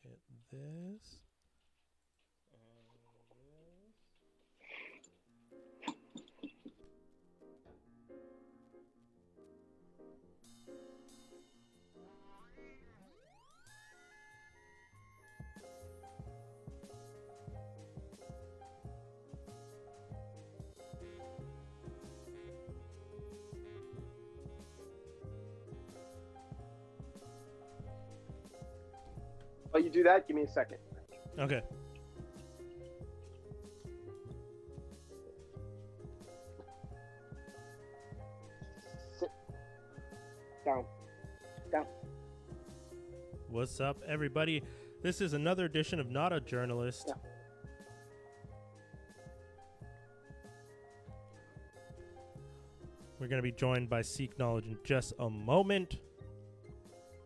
hit this. While you do that, give me a second. Okay. Sit down. Down. What's up, everybody? This is another edition of Not a Journalist. Yeah. We're going to be joined by Sikh Knowledge in just a moment.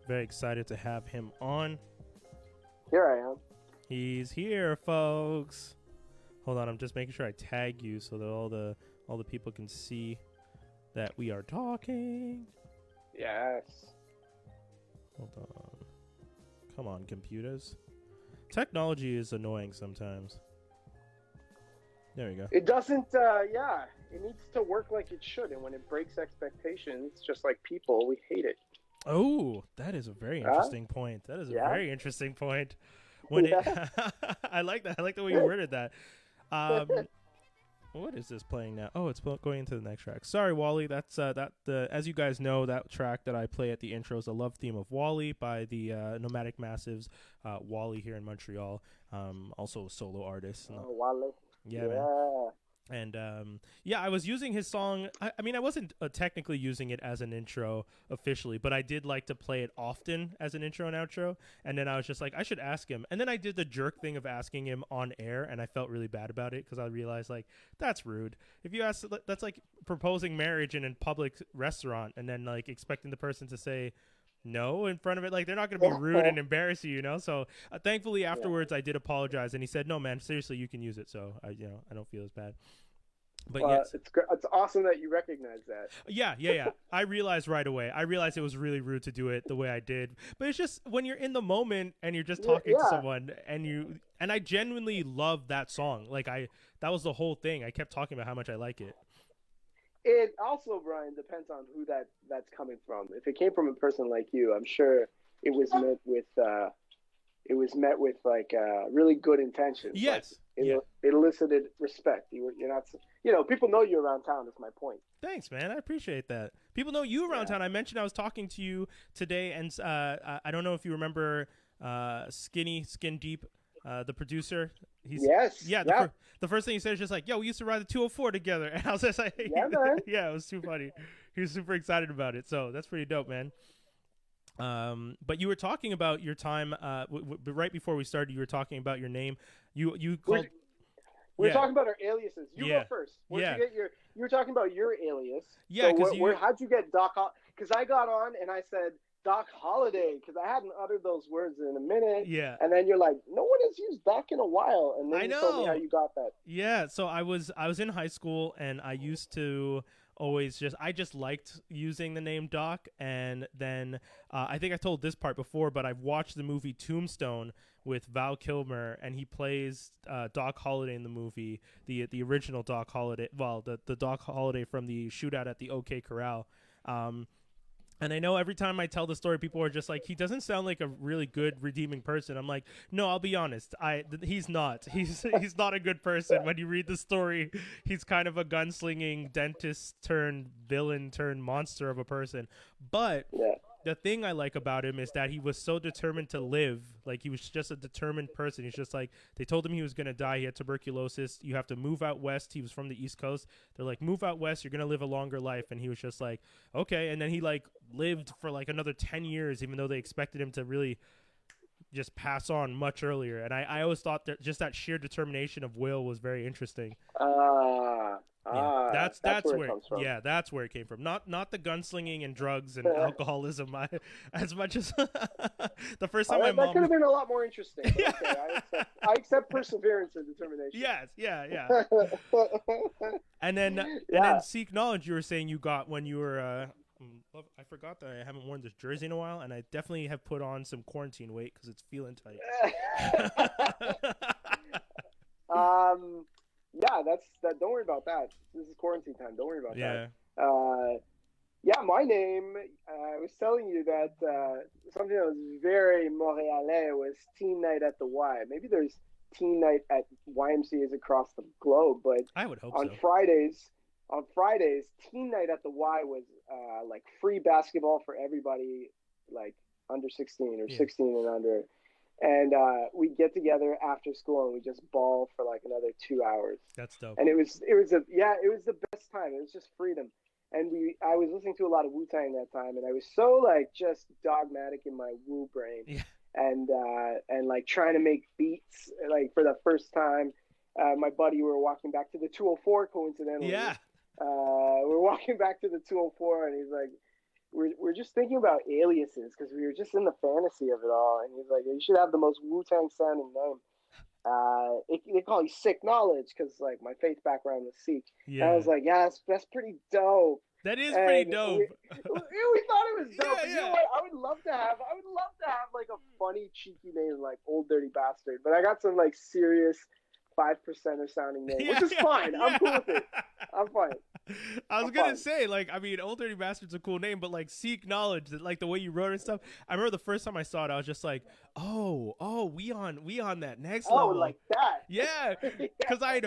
Very excited to have him on. Here I am. He's here, folks. Hold on, I'm just making sure I tag you so that all the people can see that we are talking. Yes. Hold on. Come on, computers. Technology is annoying sometimes. There we go. It doesn't, it needs to work like it should. And when it breaks expectations, just like people, we hate it. Oh, that is a very interesting point. That is a very interesting point. When it, I like that. I like the way you worded that. What is this playing now? Oh, it's going into the next track. Sorry, Wally. That's as you guys know, that track that I play at the intro is the Love Theme of Wally by the Nomadic Massives. Wally here in Montreal, also a solo artist. Oh, Wally. Yeah, man. And I was using his song. I mean, I wasn't technically using it as an intro officially, but I did like to play it often as an intro and outro. And then I was just like, I should ask him. And then I did the jerk thing of asking him on air, and I felt really bad about it because I realized, like, that's rude. If you ask, that's like proposing marriage in a public restaurant and then like expecting the person to say no in front of it. Like, they're not going to be rude and embarrass you, you know? So thankfully afterwards I did apologize, and he said, no, man, seriously, you can use it. So I don't feel as bad. But yes, it's awesome that you recognize that. Yeah. I realized right away. I realized it was really rude to do it the way I did. But it's just when you're in the moment and you're just talking to someone, and I genuinely love that song. Like, that was the whole thing. I kept talking about how much I like it. It also, Brian, depends on who that's coming from. If it came from a person like you, I'm sure it was met with like really good intentions. Yes. Like, it elicited respect. You're not, people know you around town. Is my point. Thanks, man. I appreciate that. People know you around town. I mentioned I was talking to you today, and I don't know if you remember Skin Deep, the producer. The first thing he said is just like, "Yo, we used to ride the 204 together," and I was just like, "Yeah, man." Yeah, it was too funny. He was super excited about it, so that's pretty dope, man. But you were talking about your time. Right before we started, you were talking about your name. You called. We're talking about our aliases. You go first. You were talking about your alias. Yeah, because how'd you get Doc? Because I got on and I said Doc Holidae because I hadn't uttered those words in a minute. Yeah. And then you're like, no one has used Doc in a while, and then you told me how you got that. Yeah. So I was in high school, and I used to I just liked using the name Doc. And then I think I told this part before, but I've watched the movie Tombstone with Val Kilmer, and he plays Doc Holliday in the movie, the original Doc Holliday. Well, the Doc Holliday from the shootout at the OK Corral. And I know every time I tell the story, people are just like, he doesn't sound like a really good, redeeming person. I'm like, no, I'll be honest. He's not. He's not a good person. When you read the story, he's kind of a gunslinging dentist turned villain turned monster of a person. But the thing I like about him is that he was so determined to live. Like, he was just a determined person. He's just like, they told him he was going to die. He had tuberculosis. You have to move out west. He was from the East Coast. They're like, move out west. You're going to live a longer life. And he was just like, okay. And then he like lived for like another 10 years, even though they expected him to really just pass on much earlier. And I always thought that just that sheer determination of will was very interesting. That's where it comes from. Yeah, that's where it came from. Not the gunslinging and drugs and alcoholism. As much as the first time my mom, that could have been a lot more interesting. Okay, I accept perseverance and determination. Yes, yeah. And then Sikh Knowledge, you were saying you got when you were. I forgot that I haven't worn this jersey in a while, and I definitely have put on some quarantine weight because it's feeling tight. Yeah, that's that. Don't worry about that. This is quarantine time. Don't worry about Yeah. that. Yeah, my name. I was telling you that something that was very Montrealais was teen night at the Y. Maybe there's teen night at YMCA's across the globe, but I would hope on so. Fridays, teen night at the Y was like free basketball for everybody, like under 16 or Yeah. 16 and under. And we get together after school and we just ball for like another 2 hours. That's dope. And it was the best time. It was just freedom. And I was listening to a lot of Wu-Tang that time, and I was so like just dogmatic in my Wu brain, Yeah. and like trying to make beats like for the first time. My buddy, we were walking back to the 204 coincidentally. Yeah. We're walking back to the 204, and he's like, we're just thinking about aliases because we were just in the fantasy of it all. And he's like, you should have the most Wu-Tang sounding name. They call you Sikh Knowledge because like my faith background was Sikh. Yeah. And I was like, yeah, that's pretty dope. That is pretty dope. We thought it was dope. Yeah, You know what? I would love to have like a funny, cheeky name like Old Dirty Bastard. But I got some like serious 5%er sounding name, which is fine. Yeah. I'm cool with it. I'm fine. I was gonna say, like, I mean, Old Dirty Bastard's a cool name, but like Sikh Knowledge, like the way you wrote it and stuff. I remember the first time I saw it, I was just like, oh, we on that next level. Oh, like that. Yeah, because I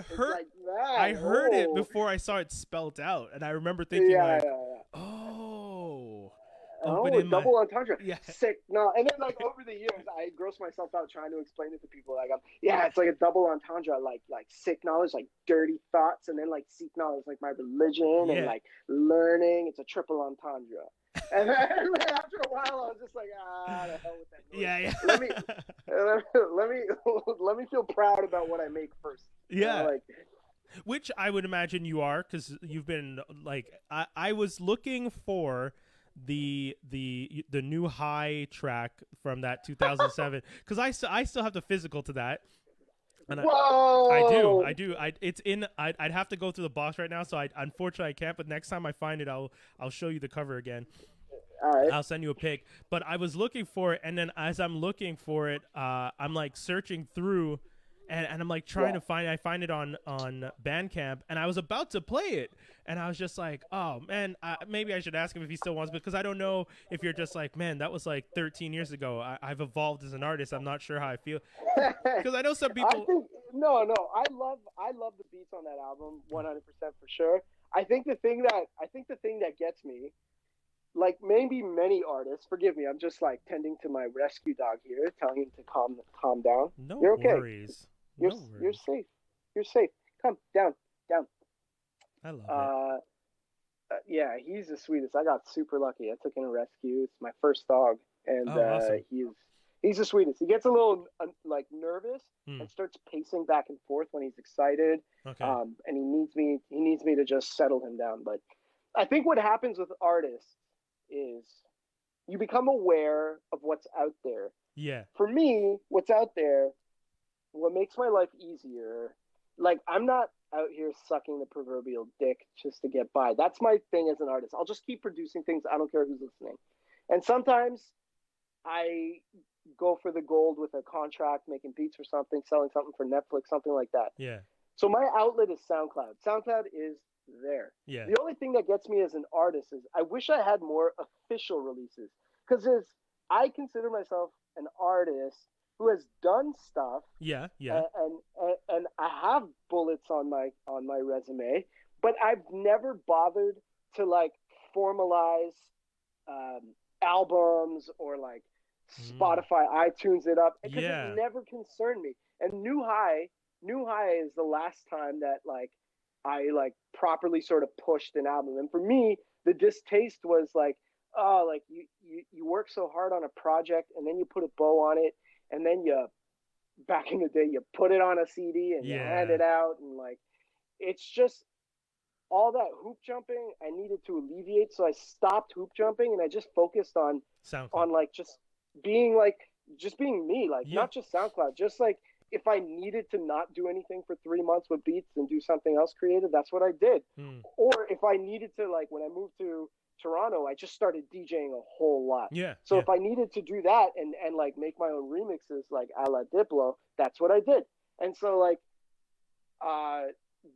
I heard it before I saw it spelled out, and I remember thinking double entendre. Yeah. Sick. No, and then like over the years, I grossed myself out trying to explain it to people. Like, it's like a double entendre. Like Sikh knowledge, like dirty thoughts, and then like Sikh knowledge, like my religion and like learning. It's a triple entendre. And then after a while, I was just like, the hell with that noise. Yeah. Let me feel proud about what I make first. Yeah. Like. Which I would imagine you are, because you've been like I was looking for the new High track from that 2007 because I still have the physical to that. And Whoa! I do. It's in. I'd have to go through the box right now, so unfortunately I can't. But next time I find it, I'll show you the cover again. All right. I'll send you a pic. But I was looking for it, and then as I'm looking for it, I'm like searching through. And I'm like trying to find. I find it on Bandcamp, and I was about to play it, and I was just like, oh man, maybe I should ask him if he still wants, because I don't know if you're just like, man, that was like 13 years ago. I've evolved as an artist. I'm not sure how I feel, because I know some people. No, I love the beats on that album 100% for sure. I think the thing that gets me, like maybe many artists, forgive me, I'm just like tending to my rescue dog here, telling him to calm down. No You're okay. worries. You're safe. You're safe. Come down. I love it. Yeah, he's the sweetest. I got super lucky. I took in a rescue. It's my first dog, and awesome. he's the sweetest. He gets a little like nervous and starts pacing back and forth when he's excited. Okay. And he needs me to just settle him down. But I think what happens with artists is you become aware of what's out there. Yeah. For me, what's out there, what makes my life easier, like I'm not out here sucking the proverbial dick just to get by. That's my thing as an artist. I'll just keep producing things. I don't care who's listening. And sometimes I go for the gold with a contract, making beats for something, selling something for Netflix, something like that. Yeah. So my outlet is SoundCloud. SoundCloud is there. Yeah. The only thing that gets me as an artist is I wish I had more official releases, because I consider myself an artist who has done stuff. Yeah. And I have bullets on my resume, but I've never bothered to like formalize albums or like Spotify, iTunes it up, because it never concerned me. And New High is the last time that like I like properly sort of pushed an album. And for me, the distaste was like, oh, like you work so hard on a project and then you put a bow on it, and then back in the day, you put it on a CD and you hand it out, and like it's just all that hoop jumping I needed to alleviate. So I stopped hoop jumping and I just focused on like just being me, like not just SoundCloud, just like if I needed to not do anything for 3 months with beats and do something else creative, that's what I did. Or if I needed to, like when I moved to Toronto, I just started DJing a whole lot. Yeah. So yeah. if I needed to do that and like make my own remixes like a la Diplo, that's what I did. And so like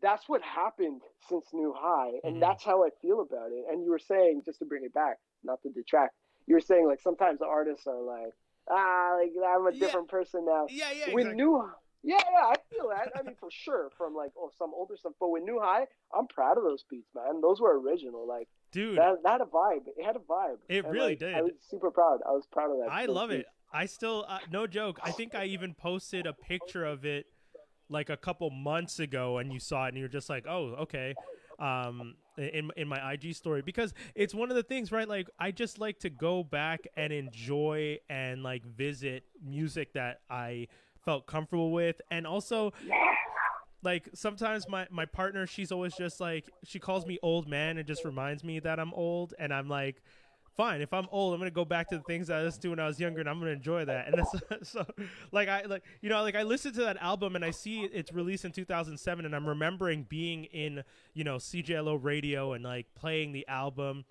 that's what happened since New High, and that's how I feel about it. And you were saying, just to bring it back, not to detract, you were saying like sometimes the artists are like, like I'm a different person now. Yeah, With exactly. yeah, I feel that. I mean, for sure, from like some older stuff. But with New High, I'm proud of those beats, man. Those were original. Like Dude, that had a vibe. It had a vibe. it And really like I did. was super proud. I was proud of that. I Those love it. beats. I still, no joke. I think I even posted a picture of it like a couple months ago, and you saw it, and you were just like, "Oh, okay." In my IG story, because it's one of the things, right? Like, I just like to go back and enjoy and like visit music that I felt comfortable with, and also like sometimes my partner, she's always just like, she calls me old man and just reminds me that I'm old, and I'm like, fine, if I'm old, I'm gonna go back to the things that I listened to when I was younger, and I'm gonna enjoy that. And that's so like I listened to that album, and I see it's released in 2007, and I'm remembering being in CJLO radio and like playing the album.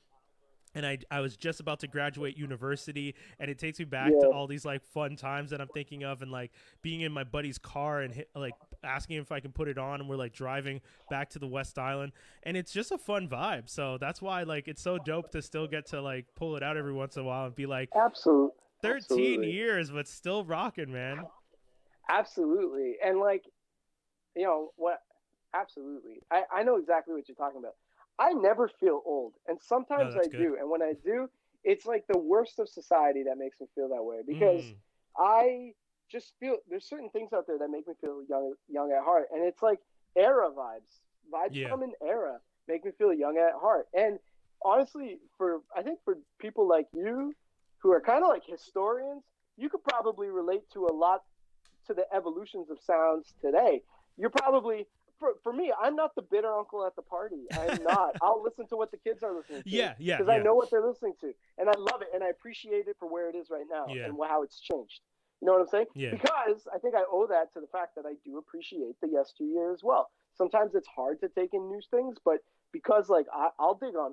And I was just about to graduate university, and it takes me back to Yeah. all these like fun times that I'm thinking of, and like being in my buddy's car and like asking him if I can put it on, and we're like driving back to the West Island, and it's just a fun vibe. So that's why like it's so dope to still get to like pull it out every once in a while and be like, Absolutely. 13 Absolutely. years, but still rocking, man. Absolutely. And like, what? Absolutely. I know exactly what you're talking about. I never feel old, and No, sometimes that's I good. do. And when I do, it's like the worst of society that makes me feel that way because Mm, I just feel there's certain things out there that make me feel young at heart, and it's like era vibes. Vibes yeah, come in era, make me feel young at heart. And honestly, I think for people like you who are kind of like historians, you could probably relate to a lot to the evolutions of sounds today. You're probably for me, I'm not the bitter uncle at the party. I'm not. I'll listen to what the kids are listening to yeah, yeah, because I yeah, know what they're listening to, and I love it, and I appreciate it for where it is right now yeah, and how it's changed. You know what I'm saying? yeah. Because I think I owe that to the fact that I do appreciate the yesteryear as well. Sometimes it's hard to take in new things, but because like I'll dig on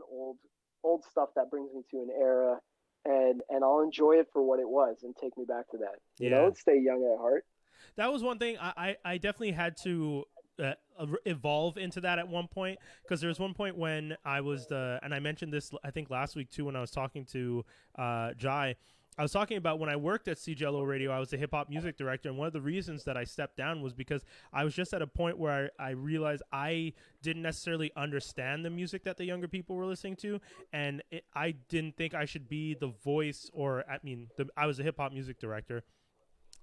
old stuff that brings me to an era, and I'll enjoy it for what it was and take me back to that. Yeah. And stay young at heart. That was one thing I definitely had to evolve into that at one point, because there's one point when I was and I mentioned this I think last week too when I was talking to Jai. I was talking about when I worked at CJLO Radio, I was a hip hop music director, and one of the reasons that I stepped down was because I was just at a point where I realized I didn't necessarily understand the music that the younger people were listening to, and I didn't think I should be the voice, or I was a hip hop music director,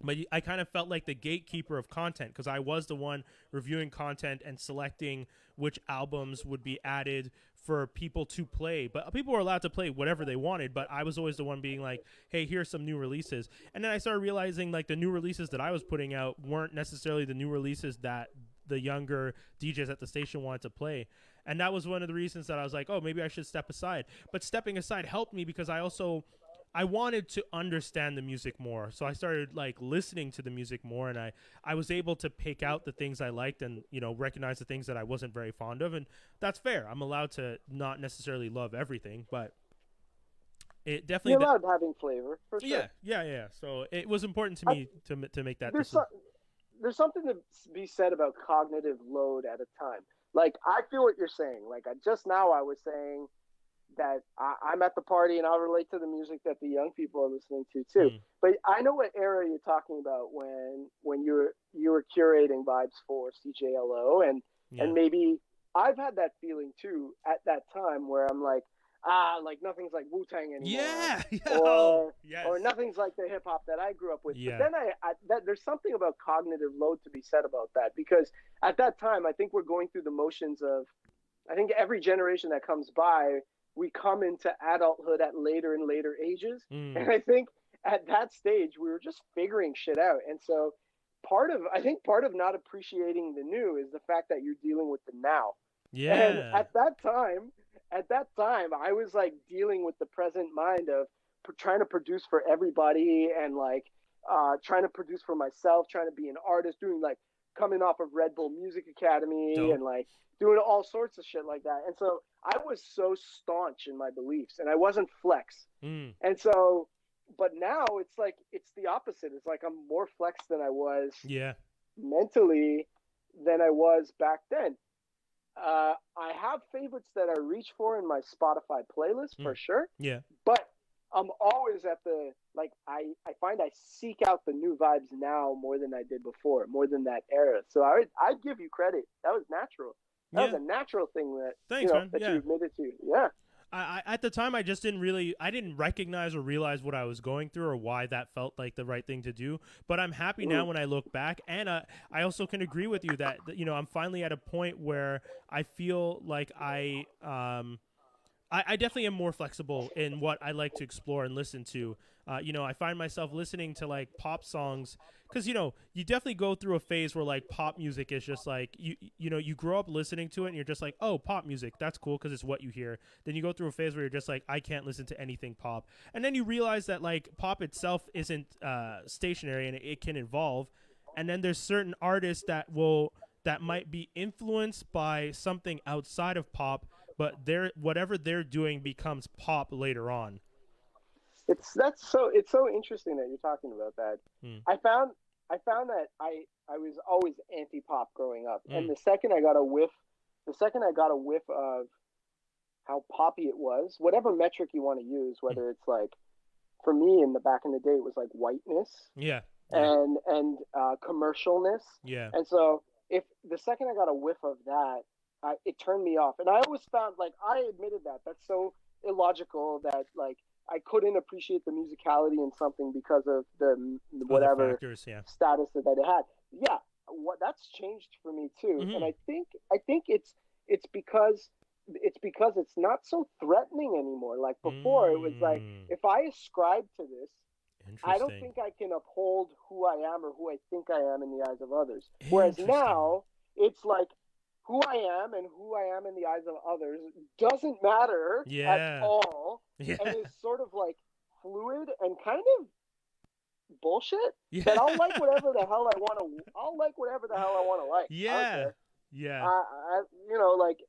but I kind of felt like the gatekeeper of content, because I was the one reviewing content and selecting which albums would be added for people to play. But people were allowed to play whatever they wanted, but I was always the one being like, hey, here's some new releases. And then I started realizing like the new releases that I was putting out weren't necessarily the new releases that the younger DJs at the station wanted to play. And that was one of the reasons that I was like, oh, maybe I should step aside. But stepping aside helped me because I wanted to understand the music more. So I started like listening to the music more, and I was able to pick out the things I liked and, recognize the things that I wasn't very fond of. And that's fair. I'm allowed to not necessarily love everything, but it You're definitely, allowed having flavor for sure. yeah. So it was important to I, me to make that there's decision. there's something to be said about cognitive load at a time. Like I feel what you're saying. Like just now I was saying that I'm at the party and I'll relate to the music that the young people are listening to too. Mm, But I know what era you're talking about when you were curating vibes for CJLO, yeah. and maybe I've had that feeling too at that time where I'm like, like nothing's like Wu-Tang anymore, Yeah. Yo. or Yes. or nothing's like the hip hop that I grew up with. But Yeah. then there's something about cognitive load to be said about that, because at that time I think we're going through the motions of, I think every generation that comes by, we come into adulthood at later and later ages. Mm, And I think at that stage, we were just figuring shit out. And so I think part of not appreciating the new is the fact that you're dealing with the now. And yeah. at that time, I was like dealing with the present mind of trying to produce for everybody and like trying to produce for myself, trying to be an artist, doing like coming off of Red Bull Music Academy Dope. and like doing all sorts of shit like that. And so I was so staunch in my beliefs, and I wasn't flex. Mm. And so, but now it's like, it's the opposite. It's like I'm more flex than I was mentally than I was back then. I have favorites that I reach for in my Spotify playlist for sure. Yeah. But I'm always at the, like, I find I seek out the new vibes now more than I did before, more than that era. So I'd give you credit. That was natural. That was a natural thing that, Thanks, man. that you admitted to. Yeah. I at the time I just didn't recognize or realize what I was going through or why that felt like the right thing to do. But I'm happy now when I look back, and I also can agree with you that I'm finally at a point where I feel like I definitely am more flexible in what I like to explore and listen to. I find myself listening to like pop songs because you definitely go through a phase where like pop music is just like you grow up listening to it and you're just like, oh, pop music, that's cool because it's what you hear. Then you go through a phase where you're just like, I can't listen to anything pop, and then you realize that like pop itself isn't stationary and it can evolve. And then there's certain artists that might be influenced by something outside of pop, but whatever they're doing becomes pop later on. It's so interesting that you're talking about that. I found that I was always anti-pop growing up, and the second I got a whiff of how poppy it was, whatever metric you want to use, whether it's like, for me in the back in the day, it was like whiteness, and commercialness, and so if the second I got a whiff of that, it turned me off. And I always found, like, I admitted that's so illogical that like I couldn't appreciate the musicality in something because of the whatever factors, status that it had. Yeah, that's changed for me too. And I think it's because it's not so threatening anymore. Like before, it was like, if I ascribe to this, I don't think I can uphold who I am or who I think I am in the eyes of others. Whereas now, it's like, who I am and who I am in the eyes of others doesn't matter at all, and is sort of like fluid and kind of bullshit. That I'll like whatever the hell I want to. I'll like whatever the hell I want to like. Like,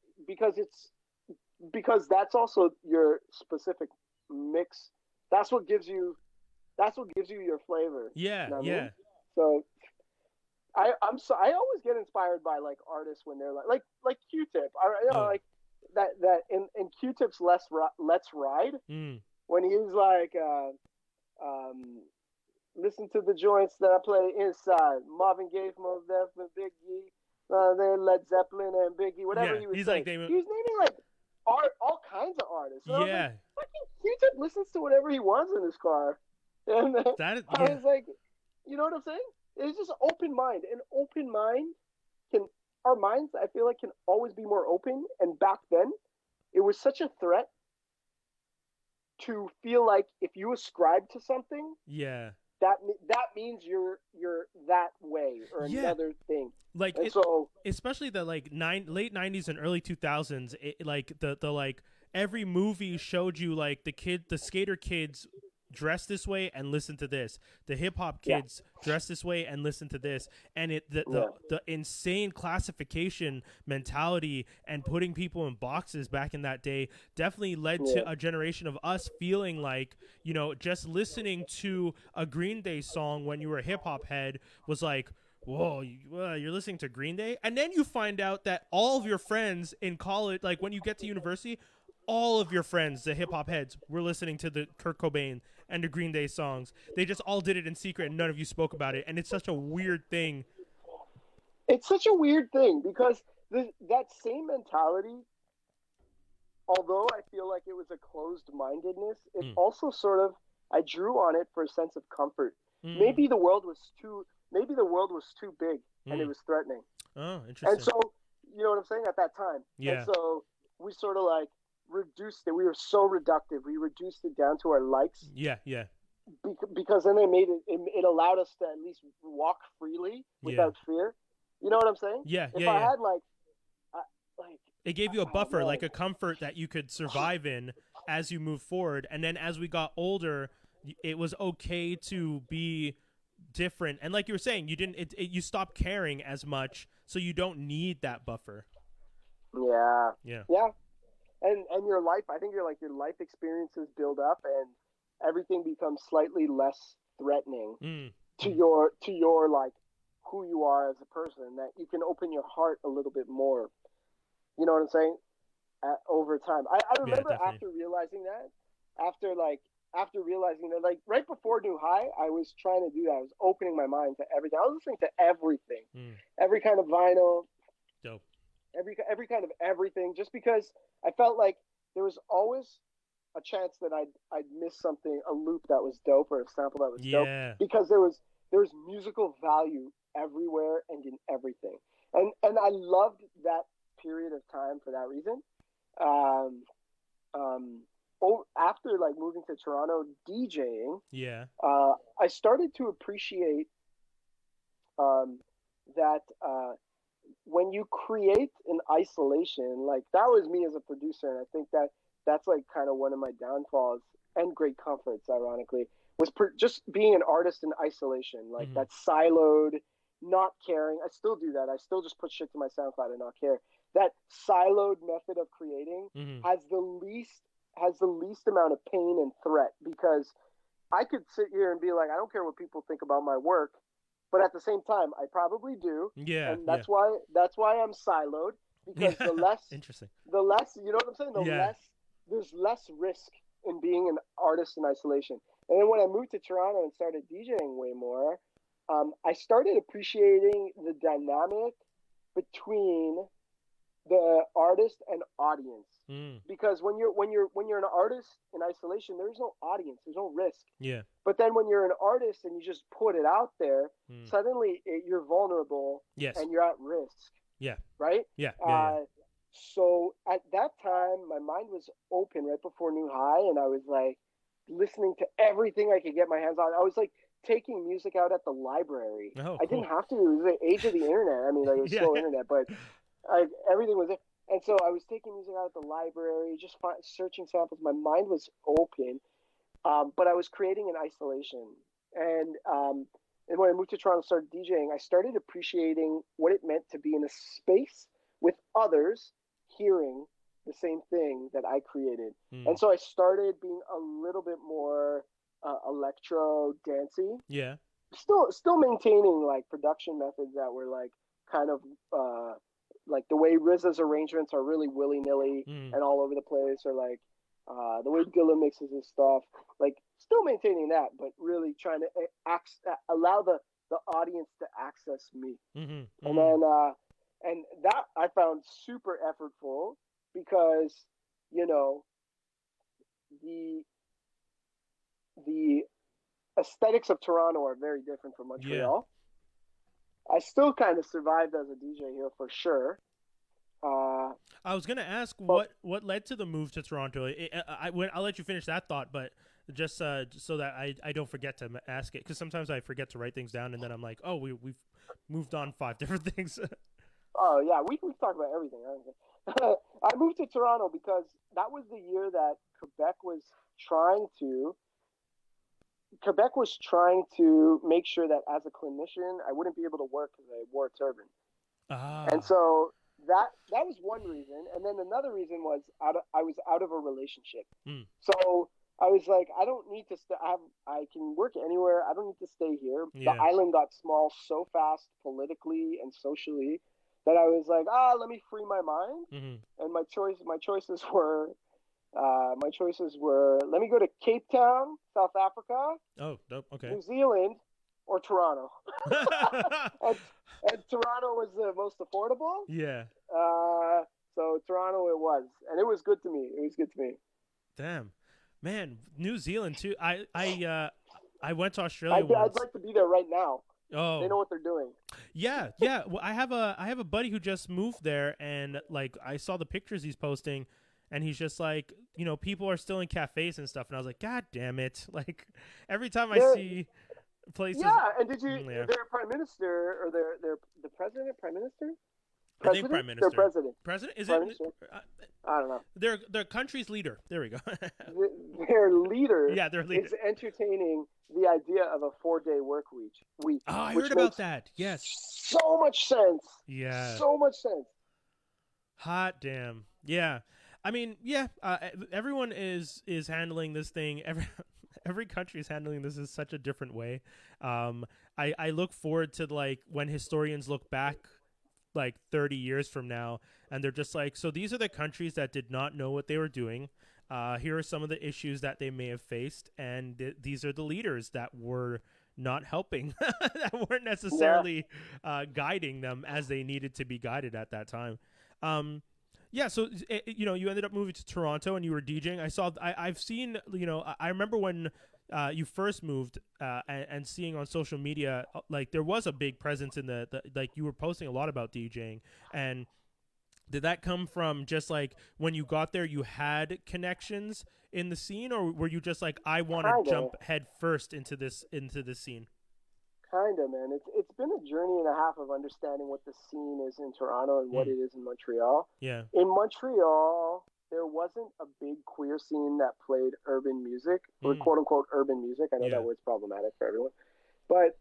because that's also your specific mix. That's what gives you your flavor. You know what I mean? So. I always get inspired by like artists when they're like Q-Tip. Like that in Q-Tip's Let's Ride, when he's like listen to the joints that I play inside. Marvin Gaye, Mos Def, and Biggie, then Led Zeppelin and Biggie, whatever he was saying. He was naming like all kinds of artists. And I was like, fucking Q-Tip listens to whatever he wants in his car. And I was like, you know what I'm saying? It's just open mind. An open mind our minds, I feel like, can always be more open. And back then, it was such a threat to feel like if you ascribe to something, that means you're that way or another thing. Like, so especially the like late 90s and early 2000s, like the like every movie showed you like the skater kids dress this way and listen to this. The hip hop kids dress this way and listen to this. And the insane classification mentality and putting people in boxes back in that day definitely led to a generation of us feeling like, just listening to a Green Day song when you were a hip hop head was like, whoa, you're listening to Green Day? And then you find out that all of your friends in college, like when you get to university, all of your friends, the hip-hop heads, were listening to the Kurt Cobain and the Green Day songs. They just all did it in secret and none of you spoke about it. And it's such a weird thing. It's such a weird thing because that same mentality, although I feel like it was a closed-mindedness, it also sort of, I drew on it for a sense of comfort. Maybe the world was too big and it was threatening. Oh, interesting. And so, you know what I'm saying, at that time. Yeah. And so we sort of like reduced it. We were so reductive. We reduced it down to our likes. Yeah. Because then they made it allowed us to at least walk freely without fear. You know what I'm saying? If I had like it gave you a buffer, like a comfort that you could survive in as you move forward. And then as we got older, it was okay to be different. And like you were saying, you didn't. You stopped caring as much, so you don't need that buffer. Yeah. Yeah. Yeah. And your life, I think your life experiences build up, and everything becomes slightly less threatening to your like who you are as a person. That you can open your heart a little bit more. You know what I'm saying? Over time, I remember after realizing that, after realizing that, like right before New High, I was trying to do that. I was opening my mind to everything. I was listening to everything, every kind of vinyl, dope, every kind of everything, just because I felt like there was always a chance that I'd miss something, a loop that was dope or a sample that was dope, because there was musical value everywhere and in everything, and I loved that period of time for that reason. After like moving to Toronto DJing, I started to appreciate that when you create in isolation, like that was me as a producer, and I think that's like kind of one of my downfalls and great comforts, ironically, was just being an artist in isolation, like that siloed, not caring. I still do that. I still just put shit to my SoundCloud and not care. That siloed method of creating has the least amount of pain and threat, because I could sit here and be like, I don't care what people think about my work, but at the same time, I probably do. Yeah. And that's why I'm siloed, because the less you know what I'm saying? There's less risk in being an artist in isolation. And then when I moved to Toronto and started DJing way more, I started appreciating the dynamic between the artist and audience, because when you're an artist in isolation, there's no audience, there's no risk. But then when you're an artist and you just put it out there, suddenly you're vulnerable, and you're at risk. Right. So at that time, my mind was open right before New High, and I was like listening to everything I could get my hands on. I was like taking music out at the library. I didn't have to. It was the age of the internet. I mean, like, it was slow internet, but everything was there. And so I was taking music out at the library, just searching samples. My mind was open, but I was creating in isolation. And when I moved to Toronto and started DJing, I started appreciating what it meant to be in a space with others hearing the same thing that I created. And so I started being a little bit more electro dancey. Still maintaining like production methods that were like kind of like the way RZA's arrangements are really willy-nilly and all over the place, or like the way Dilla mixes his stuff, like still maintaining that, but really trying to allow the audience to access me. And then and that I found super effortful, because you know the aesthetics of Toronto are very different from Montreal. I still kind of survived as a DJ here for sure. I was gonna ask what led to the move to Toronto. I'll let you finish that thought, but just so that I don't forget to ask it, because sometimes I forget to write things down, and then I'm like, oh, we've moved on 5 different things. Oh yeah, we talk about everything. I moved to Toronto because that was the year that Quebec was trying to make sure that as a clinician, I wouldn't be able to work because I wore a turban. And so that was one reason. And then another reason was I was out of a relationship. So I was like, I don't need to stay. I can work anywhere. I don't need to stay here. The island got small so fast politically and socially that I was like, let me free my mind. And my choices were let me go to Cape Town, South Africa. Oh, dope. Okay. New Zealand or Toronto. and Toronto was the most affordable. So Toronto it was, and it was good to me. Damn, man, New Zealand too. I went to Australia once. I'd like to be there right now. Oh, they know what they're doing. Yeah. Well, I have a buddy who just moved there, and like I saw the pictures he's posting, and he's just like, people are still in cafes and stuff, and I was like, God damn it! Like every time I see places. Yeah, and did you their prime minister or their the president, prime minister? I think President? prime Their minister. president. President is Prime it? minister? I don't know. Their country's leader. There we go. Their leader Yeah, their leader. is entertaining the idea of a 4-day work week. Oh, I which heard about makes that. Yes. so much sense. Yeah. So much sense. Hot damn. Yeah. I mean, yeah. Everyone is handling this thing. Every country is handling this in such a different way. I look forward to like when historians look back like 30 years from now and they're just like, so these are the countries that did not know what they were doing. Here are some of the issues that they may have faced, and these are the leaders that were not helping, that weren't necessarily guiding them as they needed to be guided at that time. Yeah, so you ended up moving to Toronto and you were DJing. I've seen, I remember when you first moved and seeing on social media, like there was a big presence in the like you were posting a lot about DJing. And did that come from just like when you got there, you had connections in the scene, or were you just like, I want to jump head first into this scene? Kinda, man. It's been a journey and a half of understanding what the scene is in Toronto and what it is in Montreal. Yeah. In Montreal, there wasn't a big queer scene that played urban music, or quote unquote urban music. I know that word's problematic for everyone. But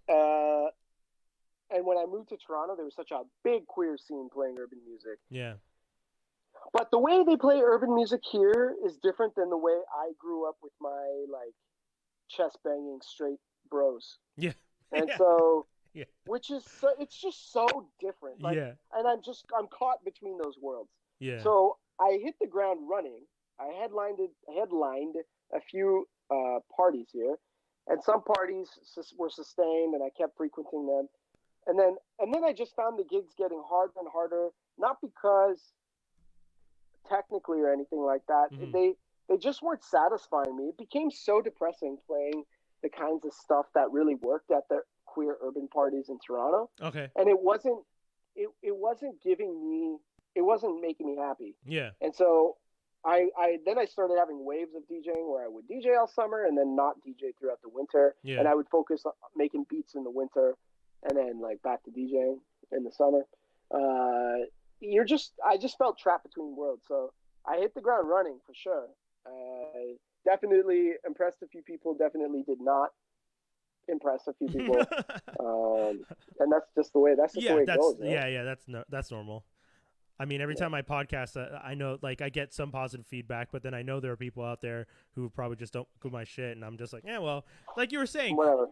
and when I moved to Toronto, there was such a big queer scene playing urban music. Yeah. But the way they play urban music here is different than the way I grew up with my like chest banging straight bros. Yeah. And so, yeah. which is it's just so different. Like, yeah. And I'm caught between those worlds. Yeah. So I hit the ground running. I headlined a few parties here, and some parties were sustained, and I kept frequenting them. And then I just found the gigs getting harder and harder, not because technically or anything like that. They just weren't satisfying me. It became so depressing playing the kinds of stuff that really worked at the queer urban parties in Toronto. Okay. And it wasn't making me happy. Yeah. And so I started having waves of DJing where I would DJ all summer and then not DJ throughout the winter. Yeah. And I would focus on making beats in the winter and then like back to DJing in the summer. I just felt trapped between worlds. So I hit the ground running for sure. Definitely impressed a few people, definitely did not impress a few people. And that's just the way it goes. Right? Yeah, that's normal. I mean, every time I podcast, I know, like, I get some positive feedback, but then I know there are people out there who probably just don't do my shit, and I'm just like, yeah, well, like you were saying, whatever.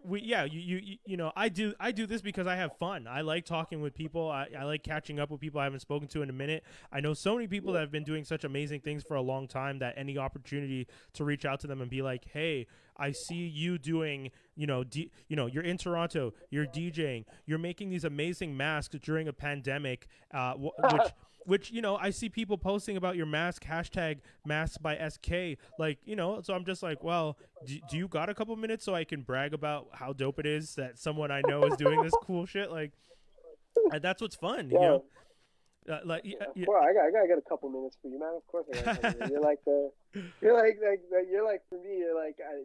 I do this because I have fun. I like talking with people. I like catching up with people I haven't spoken to in a minute. I know so many people that have been doing such amazing things for a long time that any opportunity to reach out to them and be like, hey, I see you doing, you're in Toronto, you're DJing, you're making these amazing masks during a pandemic, which I see people posting about your mask, hashtag masks by SK, like, so I'm just like, well, do you got a couple minutes so I can brag about how dope it is that someone I know is doing this cool shit? Like, that's what's fun, Well, I got a couple minutes for you, man. Of course I got a couple minutes. You're like for me,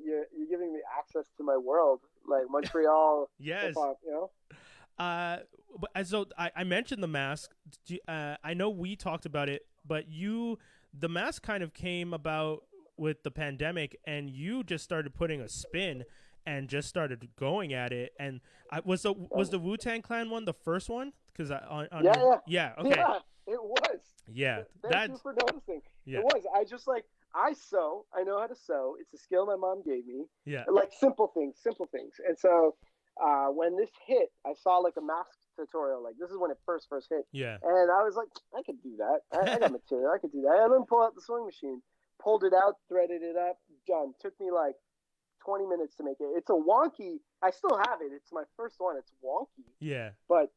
you're giving me access to my world, like Montreal. Yes. Hip-hop, But so I mentioned the mask. I know we talked about it, but the mask kind of came about with the pandemic, and you just started putting a spin and just started going at it. And was the Wu-Tang Clan one the first one? Because okay. Yeah, it was. Yeah, thank you for noticing. Yeah. It was. I sew. I know how to sew. It's a skill my mom gave me. Yeah, like simple things. And so when this hit, I saw like a mask tutorial. Like this is when it first hit. Yeah. And I was like, I could do that. I got material. I could do that. And then pull out the sewing machine, pulled it out, threaded it up, done. Took me like 20 minutes to make it. It's a wonky. I still have it. It's my first one. It's wonky. Yeah. But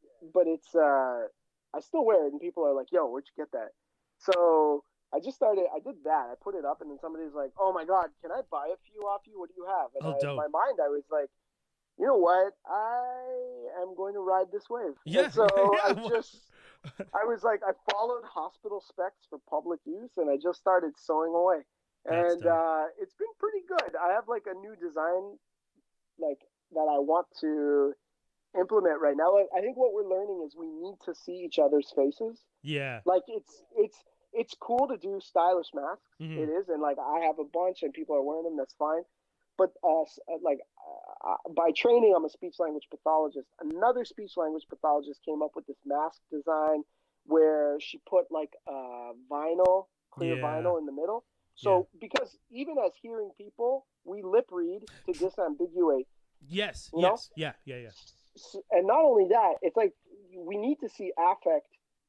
it's I still wear it, and people are like, "Yo, where'd you get that?" So I did that. I put it up, and then somebody's like, "Oh my God, can I buy a few off you? What do you have?" And in my mind, I was like, you know what? I am going to ride this wave. Yeah. And so I was like, I followed hospital specs for public use, and I just started sewing away. And it's been pretty good. I have like a new design, like that I want to implement right now. I think what we're learning is we need to see each other's faces. Yeah. Like it's cool to do stylish masks. Mm-hmm. It is, and like I have a bunch, and people are wearing them. That's fine. But by training, I'm a speech language pathologist. Another speech language pathologist came up with this mask design where she put like vinyl, clear vinyl in the middle. So because even as hearing people, we lip read to disambiguate. Yes. You know? Yeah. And not only that, it's like we need to see affect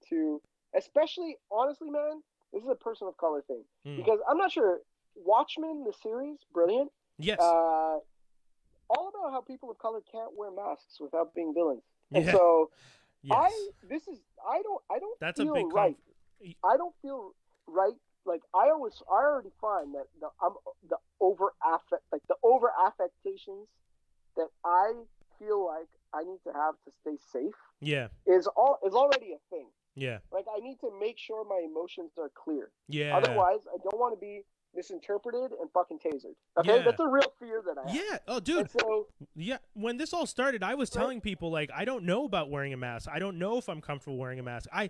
to, especially honestly, man. This is a person of color thing because I'm not sure. Watchmen, the series, brilliant. Yes. All about how people of color can't wear masks without being villains. And so yes. I don't That's feel a big right. I don't feel right. Like I already find that the over affectations that I feel like I need to have to stay safe. Yeah. Is already a thing. Yeah. Like I need to make sure my emotions are clear. Yeah. Otherwise, I don't want to be misinterpreted and fucking tasered. Okay, that's a real fear that I have. Yeah. Oh, dude. And so, when this all started, I was telling people like I don't know about wearing a mask. I don't know if I'm comfortable wearing a mask. I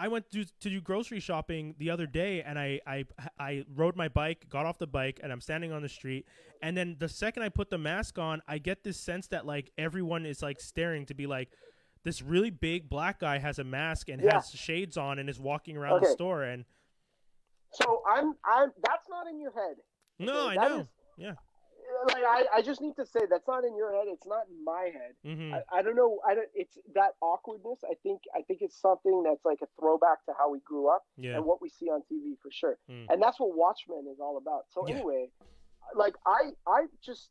went to do grocery shopping the other day, and I rode my bike, got off the bike, and I'm standing on the street. And then the second I put the mask on, I get this sense that like everyone is like staring to be like, this really big black guy has a mask and has shades on and is walking around the store. And so I'm that's not in your head. No, I know. Like I just need to say that's not in your head. It's not in my head. Mm-hmm. I don't know. It's that awkwardness. I think it's something that's like a throwback to how we grew up and what we see on TV for sure. And that's what Watchmen is all about. So anyway, like I just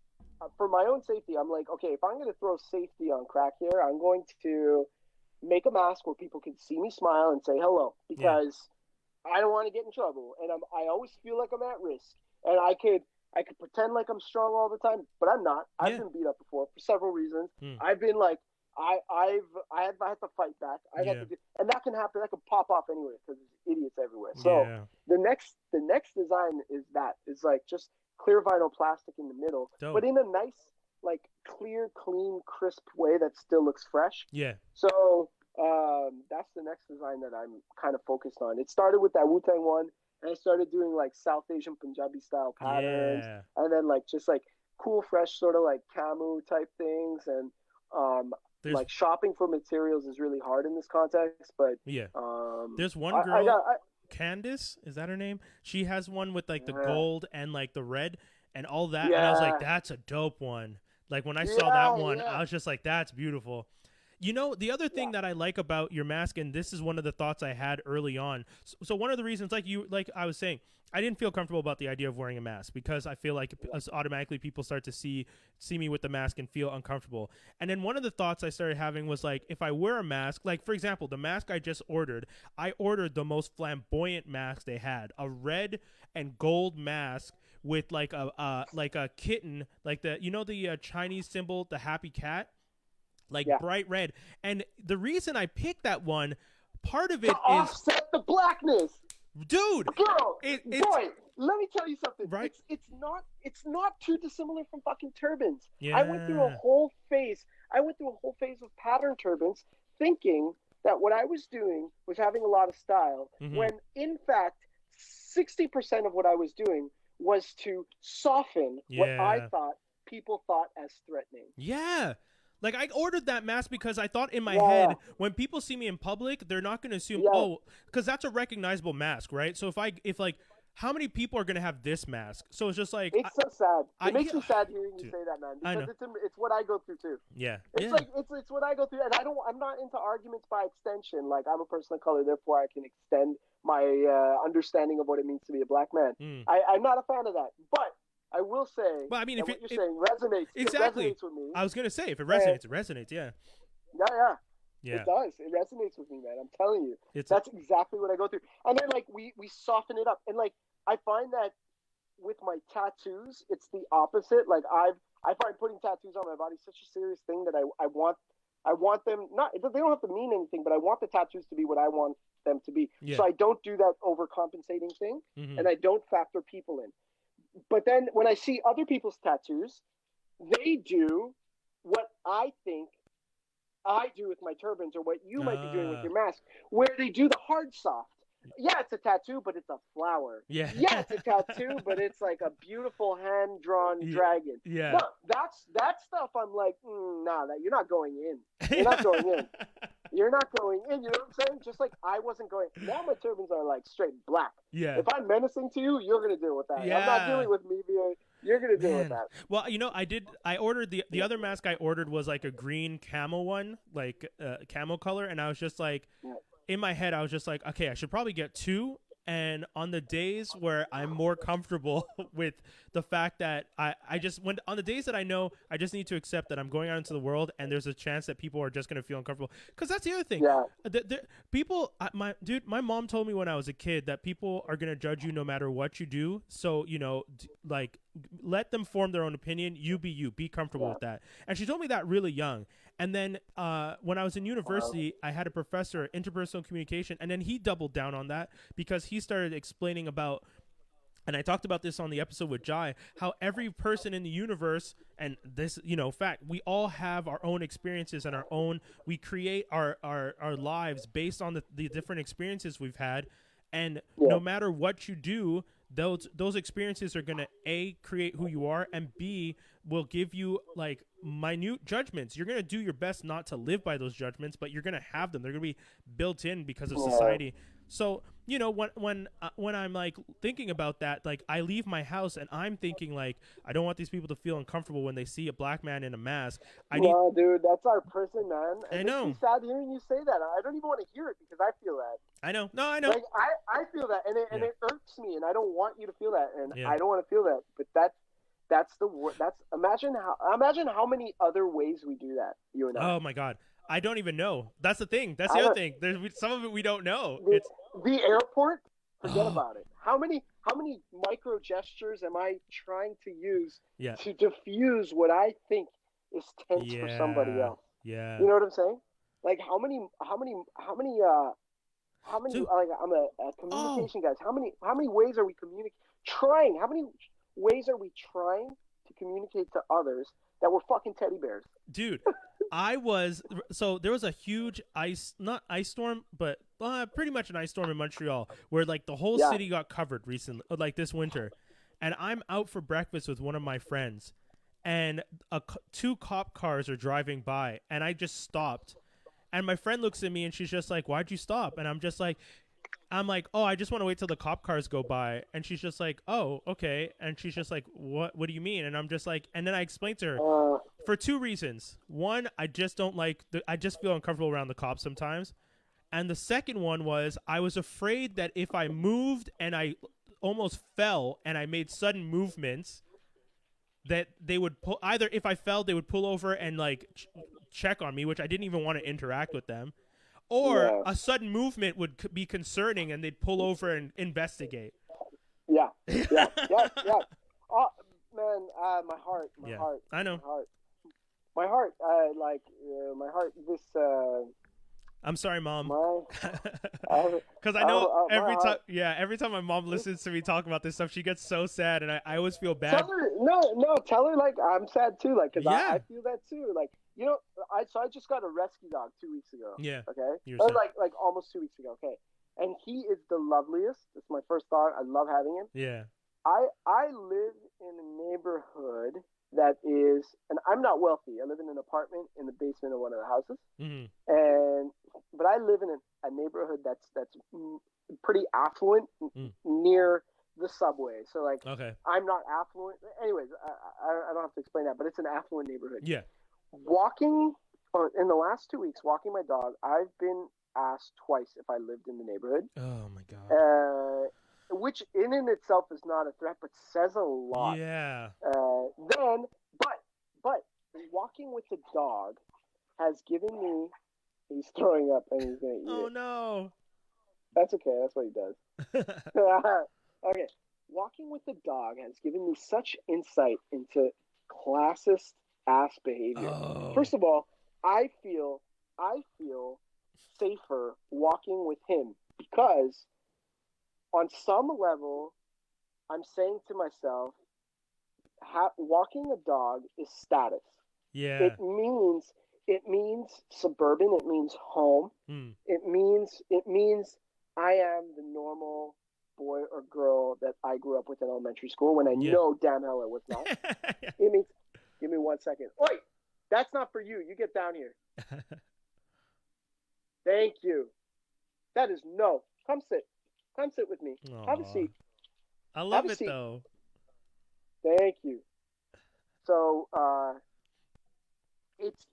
for my own safety, I'm like, okay, if I'm going to throw safety on crack here, I'm going to make a mask where people can see me smile and say hello because I don't want to get in trouble, and I always feel like I'm at risk, and I could pretend like I'm strong all the time, but I'm not. I've been beat up before for several reasons. I've been like, I've had to fight back. I've had to do, and that can happen. That can pop off anywhere because there's idiots everywhere. So the next design is like just clear vinyl plastic in the middle, but in a nice, like clear, clean, crisp way that still looks fresh. Yeah. So that's the next design that I'm kind of focused on. It started with that Wu-Tang one, and I started doing like South Asian Punjabi style patterns, and then like just like cool, fresh sort of like camo type things, and like shopping for materials is really hard in this context. But there's one girl, Candice, is that her name? She has one with like the gold and like the red and all that, and I was like, that's a dope one. Like when I saw that one, I was just like, that's beautiful. You know, the other thing that I like about your mask, and this is one of the thoughts I had early on. So one of the reasons, like I was saying, I didn't feel comfortable about the idea of wearing a mask because I feel like automatically people start to see me with the mask and feel uncomfortable. And then one of the thoughts I started having was like, if I wear a mask, like for example, the mask I just ordered, I ordered the most flamboyant mask they had, a red and gold mask with like a kitten, like the Chinese symbol, the happy cat. Like bright red. And the reason I picked that one, part of it is offset the blackness. Dude. Girl. Boy, let me tell you something. Right. It's not too dissimilar from fucking turbans. Yeah. I went through a whole phase of pattern turbans thinking that what I was doing was having a lot of style, when in fact 60% of what I was doing was to soften what I thought people thought as threatening. Yeah. Like, I ordered that mask because I thought in my head, when people see me in public, they're not going to assume, because that's a recognizable mask, right? So if how many people are going to have this mask? So it's just like... It's so sad. It makes me sad hearing you say that, man. Because it's what I go through, too. Yeah. It's like, it's what I go through. And I'm not into arguments by extension. Like, I'm a person of color, therefore I can extend my understanding of what it means to be a black man. I'm not a fan of that. But... I will say, but I mean, if what you're saying resonates. Exactly. It resonates with me. I was gonna say, if it resonates, it resonates. Yeah. It does. It resonates with me, man. I'm telling you, that's exactly what I go through. And then like we soften it up, and like I find that with my tattoos, it's the opposite. Like I find putting tattoos on my body such a serious thing that I want them not. They don't have to mean anything, but I want the tattoos to be what I want them to be. Yeah. So I don't do that overcompensating thing, and I don't factor people in. But then when I see other people's tattoos, they do what I think I do with my turbans, or what you might be doing with your mask, where they do the hard soft. Yeah, it's a tattoo, but it's a flower. Yeah. Yeah, it's a tattoo, but it's like a beautiful hand-drawn dragon. Yeah. No, that stuff. I'm like, nah, that you're not going in. You're not going in. You're not going in. You know what I'm saying? Just like I wasn't going. Now my turbans are like straight black. Yeah. If I'm menacing to you, you're gonna deal with that. Yeah. I'm not dealing with me being. You're gonna deal with that. Well, I ordered the other mask I ordered was like a green camel one, like camel color, and I was just like, in my head, I was just like, okay, I should probably get two. And on the days where I'm more comfortable with the fact that I just on the days that I know I just need to accept that I'm going out into the world and there's a chance that people are just going to feel uncomfortable. Because that's the other thing. Yeah. People, my mom told me when I was a kid that people are going to judge you no matter what you do. So, like, let them form their own opinion. You, be comfortable with that. And she told me that really young. And then when I was in university, I had a professor, interpersonal communication, and then he doubled down on that because he started explaining about, and I talked about this on the episode with Jai, how every person in the universe, and this, fact, we all have our own experiences and we create our lives based on the different experiences we've had. And no matter what you do, those experiences are going to A, create who you are, and B, will give you like minute judgments. You're going to do your best not to live by those judgments, but you're going to have them. They're going to be built in because of society. So, when I'm like thinking about that, like I leave my house and I'm thinking like, I don't want these people to feel uncomfortable when they see a black man in a mask. Dude, that's our person, man. I know. It makes me sad hearing you say that. I don't even want to hear it because I feel that. I know. No, I know. Like I feel that, and it irks me, and I don't want you to feel that, and I don't want to feel that. But that's the word. Imagine how many other ways we do that. You and I. Oh my God. I don't even know. That's the thing. That's the other thing. There's some of it we don't know. The airport. Forget about it. How many micro gestures am I trying to use to diffuse what I think is tense for somebody else? Yeah. You know what I'm saying? Like how many like I'm a communication guy. How many ways are we trying? How many ways are we trying to communicate to others that we're fucking teddy bears? Dude, there was a huge not ice storm, but pretty much an ice storm in Montreal where like the whole city got covered recently, like this winter. And I'm out for breakfast with one of my friends and two cop cars are driving by and I just stopped. And my friend looks at me and she's just like, "Why'd you stop?" And I'm like, "Oh, I just want to wait till the cop cars go by." And she's just like, "Oh, okay." And she's just like, What do you mean?" And I'm just like, and then I explained to her for two reasons. One, I just don't like I just feel uncomfortable around the cops sometimes. And the second one was I was afraid that if I moved and I almost fell and I made sudden movements, that they would either if I fell, they would pull over and like check on me, which I didn't even want to interact with them, or a sudden movement would be concerning and they'd pull over and investigate. Yeah. Oh man, my heart. I know. My heart. My heart. This. I'm sorry, Mom. Because I know every time my mom listens to me talk about this stuff, she gets so sad, and I always feel bad. Tell her like I'm sad too, like because I feel that too, like I just got a rescue dog 2 weeks ago. Yeah. Okay. Like almost 2 weeks ago. Okay. And he is the loveliest. It's my first dog. I love having him. Yeah. I live in a neighborhood that is, and I'm not wealthy. I live in an apartment in the basement of one of the houses, but I live in a neighborhood that's pretty affluent near the subway. So like, I'm not affluent. Anyways, I don't have to explain that, but it's an affluent neighborhood. Yeah. Walking in the last 2 weeks, walking my dog, I've been asked twice if I lived in the neighborhood. Oh my God. Which in itself is not a threat, but says a lot. Yeah. But walking with the dog has given me. He's throwing up and he's gonna eat it. Oh no. That's okay. That's what he does. Okay. Walking with the dog has given me such insight into classist ass behavior. Oh. First of all, I feel safer walking with him because on some level, I'm saying to myself, walking a dog is status. Yeah. It means suburban. It means home. Mm. It means I am the normal boy or girl that I grew up with in elementary school when I Yeah. know damn hell it was not. It means, give me 1 second. Oi, that's not for you. You get down here. Thank you. That is no. Come sit. Come sit with me. Aww. Have a seat. I love it though. Thank you. So it's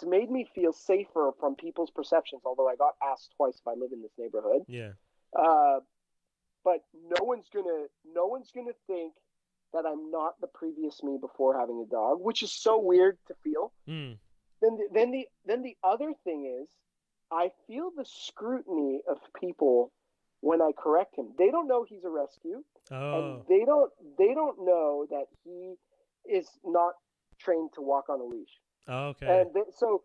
made me feel safer from people's perceptions. Although I got asked twice if I live in this neighborhood. Yeah. But no one's gonna think that I'm not the previous me before having a dog, which is so weird to feel. Mm. Then the other thing is, I feel the scrutiny of people when I correct him. They don't know he's a rescue, and they don't know that he is not trained to walk on a leash. Okay. And so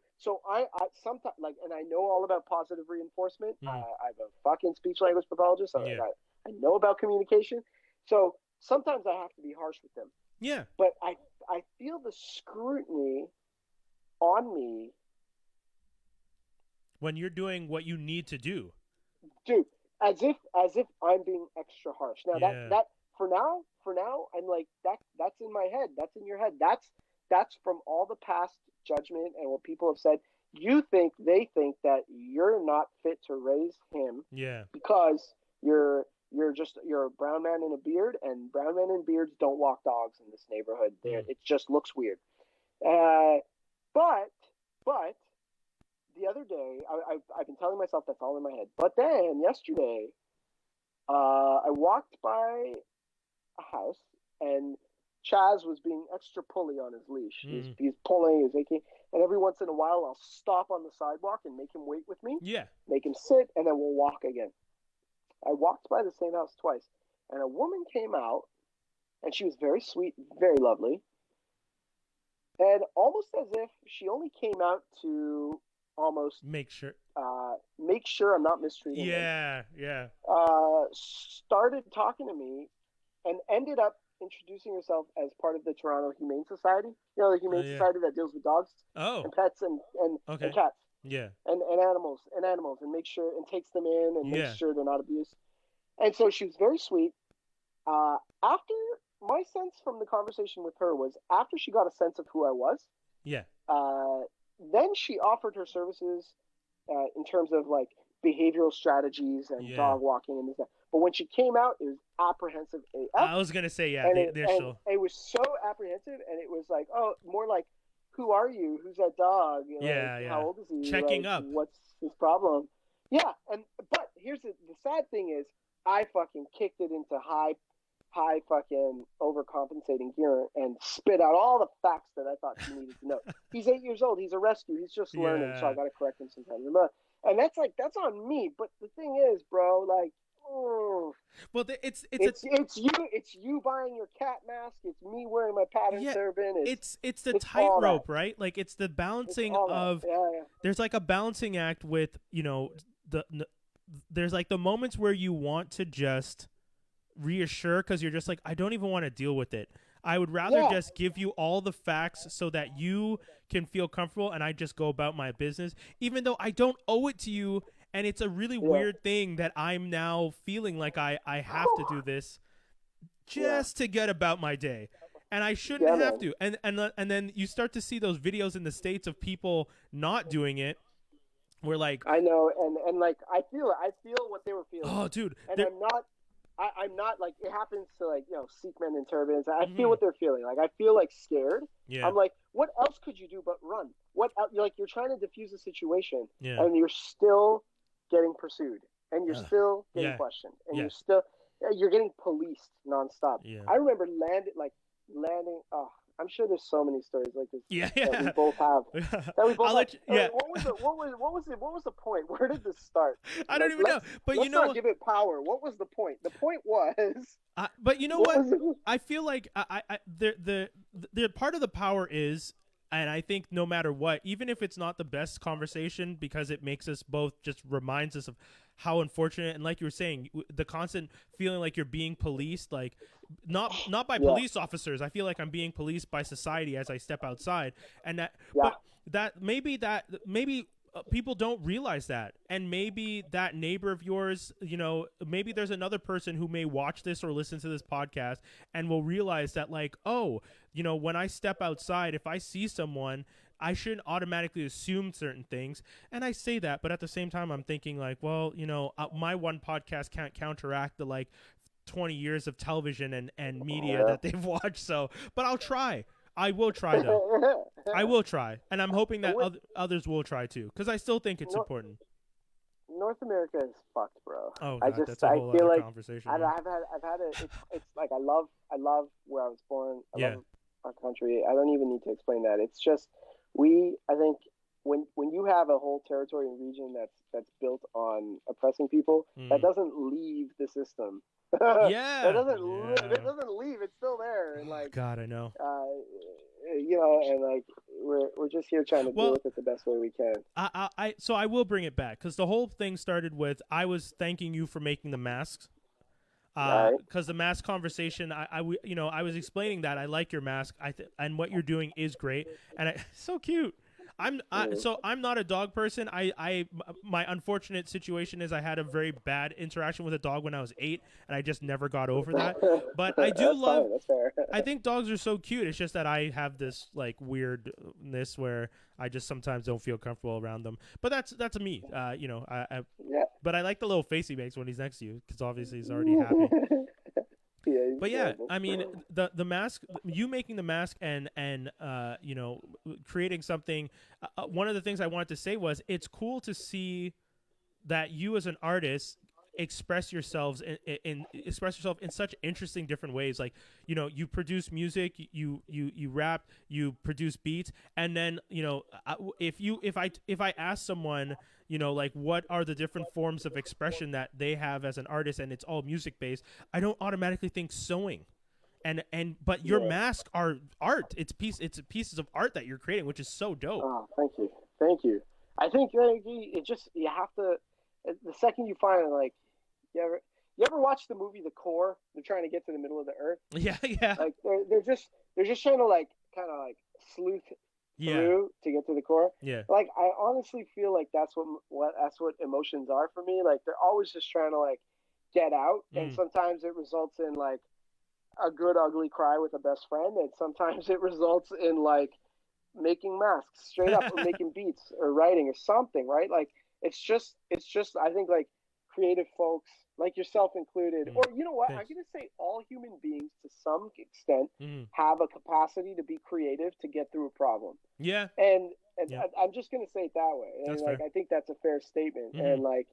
I sometimes like, and I know all about positive reinforcement. Mm. I'm a fucking speech language pathologist. So Yeah. I know about communication. So sometimes I have to be harsh with them. Yeah. But I feel the scrutiny on me when you're doing what you need to do. Dude, as if I'm being extra harsh. Now Yeah. that for now, I'm like that's in my head. That's in your head. That's from all the past judgment and what people have said. They think that you're not fit to raise him. Yeah. Because you're a brown man in a beard, and brown men in beards don't walk dogs in this neighborhood. It just looks weird. But the other day, I've been telling myself that's all in my head. But then yesterday, I walked by a house, and Chaz was being extra pulley on his leash. He's pulling, he's making, and every once in a while, I'll stop on the sidewalk and make him wait with me. Yeah. Make him sit, and then we'll walk again. I walked by the same house twice, and a woman came out, and she was very sweet, very lovely, and almost as if she only came out to almost make sure I'm not mistreating him. Started talking to me and ended up introducing herself as part of the Toronto Humane Society. You know, the Humane Society that deals with dogs and pets and cats. Yeah. And animals and makes sure and takes them in and makes sure they're not abused. And so she was very sweet. After my sense from the conversation with her was after she got a sense of who I was. Yeah. Then she offered her services in terms of like behavioral strategies and dog walking and this. But when she came out, it was apprehensive AF. I was gonna say it was so apprehensive, and it was like, oh, more like, who are you? Who's that dog? How old is he? Checking up. What's his problem? Yeah, but here's the sad thing is, I fucking kicked it into high fucking overcompensating gear and spit out all the facts that I thought she needed to know. He's 8 years old. He's a rescue. He's just learning, so I got to correct him sometimes. And that's on me. But the thing is, bro, like, well, it's you buying your cat mask. It's me wearing my pattern turban. It's the tightrope, right? Like it's the balancing of. There's like a balancing act with there's like the moments where you want to just reassure because you're just like, I don't even want to deal with it. I would rather just give you all the facts so that you can feel comfortable and I just go about my business, even though I don't owe it to you. And it's a really weird thing that I'm now feeling like I have to do this just to get about my day. And I shouldn't have to. And then you start to see those videos in the States of people not doing it. Where like I know, and like I feel what they were feeling. Oh, dude. And I'm not like, it happens to like, you know, Sikh men in turbans. I feel what they're feeling. Like I feel like scared. Yeah. I'm like, what else could you do but run? What else? You're trying to diffuse the situation, and you're still getting pursued, and you're still getting questioned, and you're getting policed nonstop. Yeah. I remember landing. Oh, I'm sure there's so many stories like this that we both have. What was the point? Where did this start? I don't even know. But let's not give it power. What was the point? The point was. But you know what? I feel like the part of the power is. And I think no matter what, even if it's not the best conversation, because it makes us both, just reminds us of how unfortunate, and like you were saying, the constant feeling like you're being policed, like not by police officers. I feel like I'm being policed by society as I step outside, and but maybe people don't realize that, and maybe that neighbor of yours, maybe there's another person who may watch this or listen to this podcast and will realize that, like, oh, when I step outside, if I see someone, I shouldn't automatically assume certain things. And I say that, but at the same time, I'm thinking like, well, my one podcast can't counteract the like 20 years of television and media that they've watched. So, but I'll try. I will try, though. I will try, and I'm hoping that others will try too, because I still think it's important. North America is fucked, bro. Oh God, that's a whole other conversation. I've had it's like I love where I was born. I love our country. I don't even need to explain that. It's just I think when you have a whole territory and region that's built on oppressing people, that doesn't leave the system. It doesn't leave. It's still there. And like, God, I know. And like we're just here trying to deal with it the best way we can. So I will bring it back, because the whole thing started with I was thanking you for making the masks. Because the mask conversation, I was explaining that I like your mask. And what you're doing is great, and so cute. So I'm not a dog person. My unfortunate situation is I had a very bad interaction with a dog when I was 8, and I just never got over that. But I do love. That's fair. I think dogs are so cute. It's just that I have this like weirdness where I just sometimes don't feel comfortable around them. But that's me. But I like the little face he makes when he's next to you, because obviously he's already happy. But yeah, I mean, the mask, you making the mask and creating something. One of the things I wanted to say was it's cool to see that you as an artist express yourself in such interesting different ways. Like, you produce music, you rap, you produce beats, and then if I ask someone, like, what are the different forms of expression that they have as an artist, and it's all music based, I don't automatically think sewing. But your masks are art. It's pieces of art that you're creating, which is so dope. Oh, thank you. I think you have to. The second you find, like, you ever watch the movie The Core? They're trying to get to the middle of the earth. Yeah. Like they're just trying to like kind of like sleuth through to get to the core. Yeah. Like I honestly feel like that's what emotions are for me. Like they're always just trying to like get out, and sometimes it results in like a good ugly cry with a best friend, and sometimes it results in like making masks straight up or making beats or writing or something, right? Like it's just I think like creative folks like yourself included, or you know what, I'm gonna say all human beings to some extent have a capacity to be creative to get through a problem. And I'm just gonna say it that way, and that's like fair. I think that's a fair statement. And like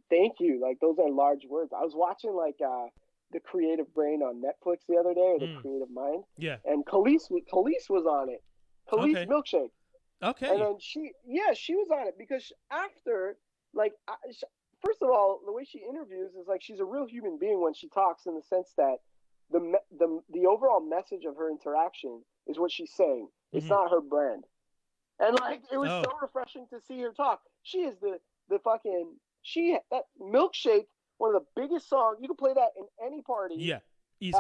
thank you, like those are large words. I was watching like The Creative Brain on Netflix the other day, or The Creative Mind, and Khalees was on it. Khalees Milkshake. And then she was on it because after, like, first of all, the way she interviews is like she's a real human being when she talks, in the sense that the overall message of her interaction is what she's saying. It's not her brand. And like it was so refreshing to see her talk. She is that Milkshake, one of the biggest songs. You can play that in any party. Yeah, easy.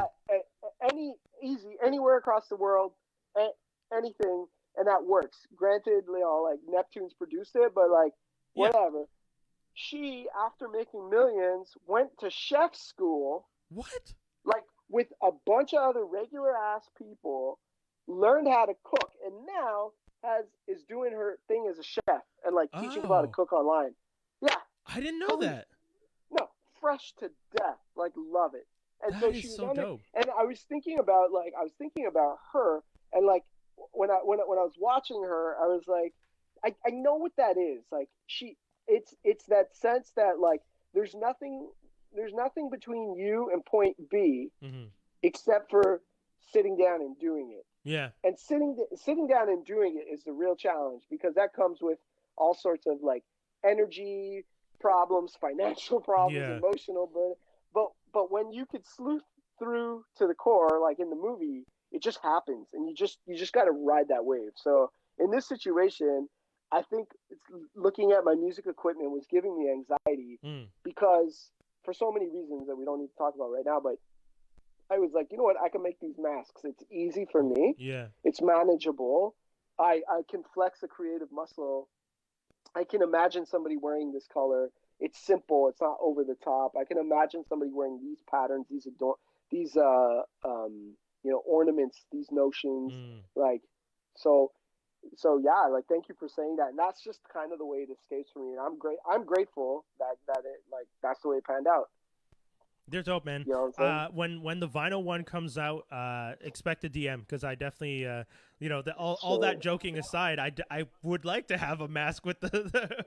Easy anywhere across the world, anything. And that works. Granted, like Neptune's produced it, but like whatever. She, after making millions, went to chef school. What? Like with a bunch of other regular ass people, learned how to cook, and now is doing her thing as a chef and like teaching people how to cook online. Yeah, I didn't know that. No, fresh to death. Like love it. And that is so dope. And I was thinking about her, and like. When I was watching her, I was like, I know what that is. Like it's that sense that like there's nothing between you and point B except for sitting down and doing it. Yeah. And sitting down and doing it is the real challenge, because that comes with all sorts of like energy problems, financial problems, emotional burden. But when you could sleuth through to the core, like in the movie, it just happens, and you just got to ride that wave. So in this situation, I think looking at my music equipment was giving me anxiety because for so many reasons that we don't need to talk about right now. But I was like, you know what? I can make these masks. It's easy for me. Yeah. It's manageable. I can flex a creative muscle. I can imagine somebody wearing this color. It's simple. It's not over the top. I can imagine somebody wearing these patterns, these ornaments, these notions, like so. So yeah, like thank you for saying that, and that's just kind of the way it escapes for me. And I'm grateful that it like that's the way it panned out. They're dope, man. You know what I'm saying? When the vinyl one comes out, expect a DM because I definitely, all that joking aside, I would like to have a mask with the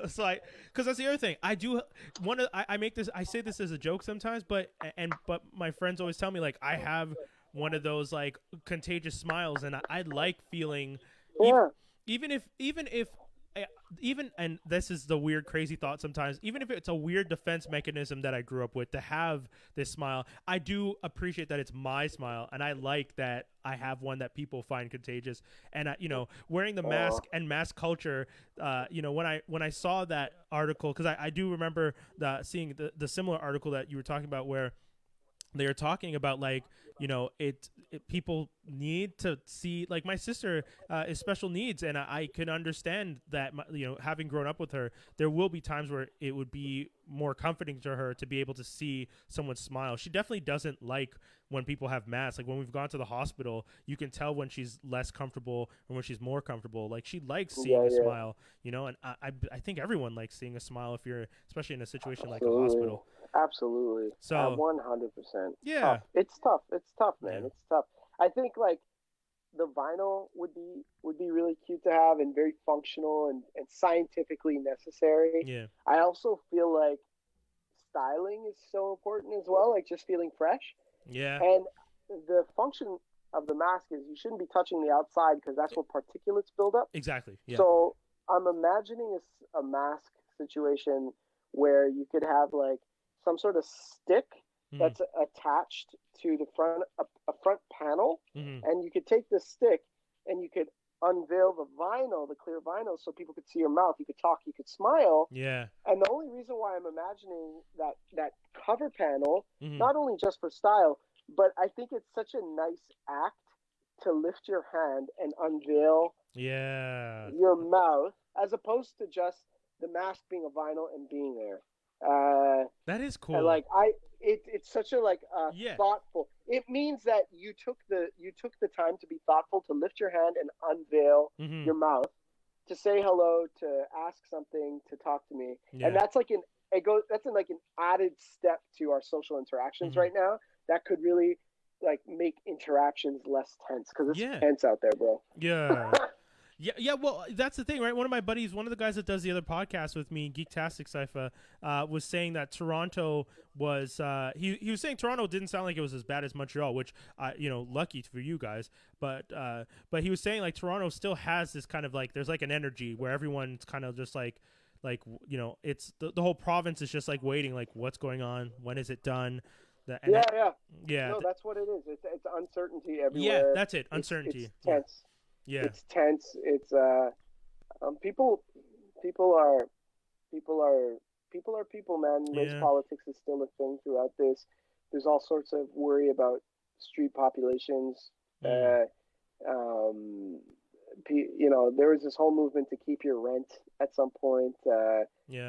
so because that's the other thing. I do I say this as a joke sometimes, but my friends always tell me like I have one of those like contagious smiles, and I like feeling, even if. And this is the weird, crazy thought sometimes, even if it's a weird defense mechanism that I grew up with to have this smile, I do appreciate that it's my smile. And I like that I have one that people find contagious. And, wearing the mask and mask culture, when I saw that article, because I do remember seeing the similar article that you were talking about where they are talking about like, people need to see, like my sister is special needs, and I can understand that, having grown up with her, there will be times where it would be more comforting to her to be able to see someone smile. She definitely doesn't like when people have masks. Like when we've gone to the hospital, you can tell when she's less comfortable and when she's more comfortable. Like she likes seeing a smile, and I think everyone likes seeing a smile if you're, especially in a situation like a hospital. Absolutely. So 100%. Yeah. Tough. It's tough, man. Yeah. It's tough. I think like the vinyl would be really cute to have and very functional and scientifically necessary. Yeah. I also feel like styling is so important as well, like just feeling fresh. Yeah. And the function of the mask is you shouldn't be touching the outside because that's where particulates build up. Exactly. Yeah. So I'm imagining a mask situation where you could have like some sort of stick that's attached to the front, a front panel, and you could take the stick and you could unveil the vinyl, the clear vinyl, so people could see your mouth. You could talk, you could smile. Yeah. And the only reason why I'm imagining that cover panel, not only just for style, but I think it's such a nice act to lift your hand and unveil your mouth, as opposed to just the mask being a vinyl and being there. That is cool. And like it's such a like thoughtful. It means that you took the time to be thoughtful, to lift your hand and unveil your mouth, to say hello, to ask something, to talk to me. And that's like an added step to our social interactions right now that could really like make interactions less tense, because it's tense out there, bro. Yeah. Yeah, well, that's the thing, right? One of my buddies, one of the guys that does the other podcast with me, Geektastic Cypher, was saying that Toronto was he was saying Toronto didn't sound like it was as bad as Montreal, which lucky for you guys, but he was saying like Toronto still has this kind of like, there's like an energy where everyone's kind of just like it's the whole province is just like waiting, like what's going on, when is it done? Yeah. No, that's what it is. It's uncertainty everywhere. Yeah, that's it. Uncertainty. It's tense. Yeah. It's tense. It's people are people, man. Race politics is still a thing throughout this. There's all sorts of worry about street populations. There was this whole movement to keep your rent at some point,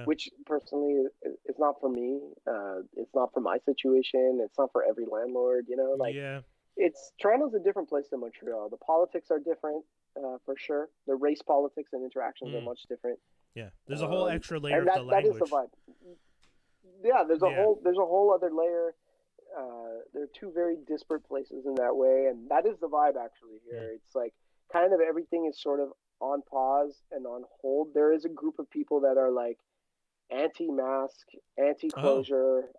which personally is not for me. It's not for my situation. It's not for every landlord, Toronto's a different place than Montreal. The politics are different, for sure. The race politics and interactions are much different. Yeah, there's a whole extra layer of the language. That is the vibe. Yeah, there's a whole other layer. They're two very disparate places in that way, and that is the vibe actually here. Yeah. It's like kind of everything is sort of on pause and on hold. There is a group of people that are like anti-mask, anti-closure.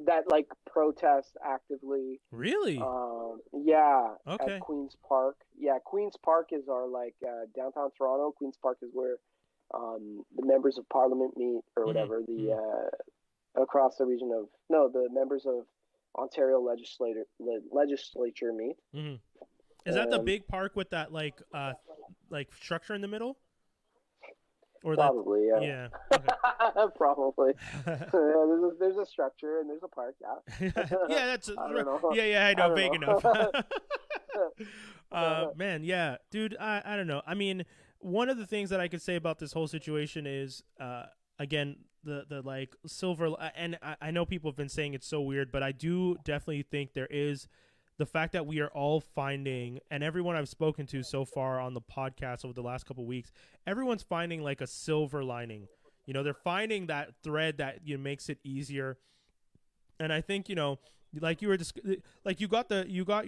That like protest actively. Really? Yeah. Okay. At Queen's Park. Yeah, Queen's Park is our like downtown Toronto. Queen's Park is where the members of Parliament meet, or whatever. Across the region of the members of Ontario legislature meet. Is that the big park with that like like structure in the middle, or that? Probably, yeah. Yeah. Okay. Probably. Yeah, there's a structure and there's a park. Yeah. Yeah, that's I don't know. yeah. I I know, don't vague enough. know. Man, yeah, dude. I don't know. I mean, one of the things that I could say about this whole situation is, again, the like silver. And I know people have been saying it's so weird, but I do definitely think there is the fact that we are all finding, and everyone I've spoken to so far on the podcast over the last couple of weeks, everyone's finding like a silver lining. They're finding that thread that makes it easier. And I think like you were just like you got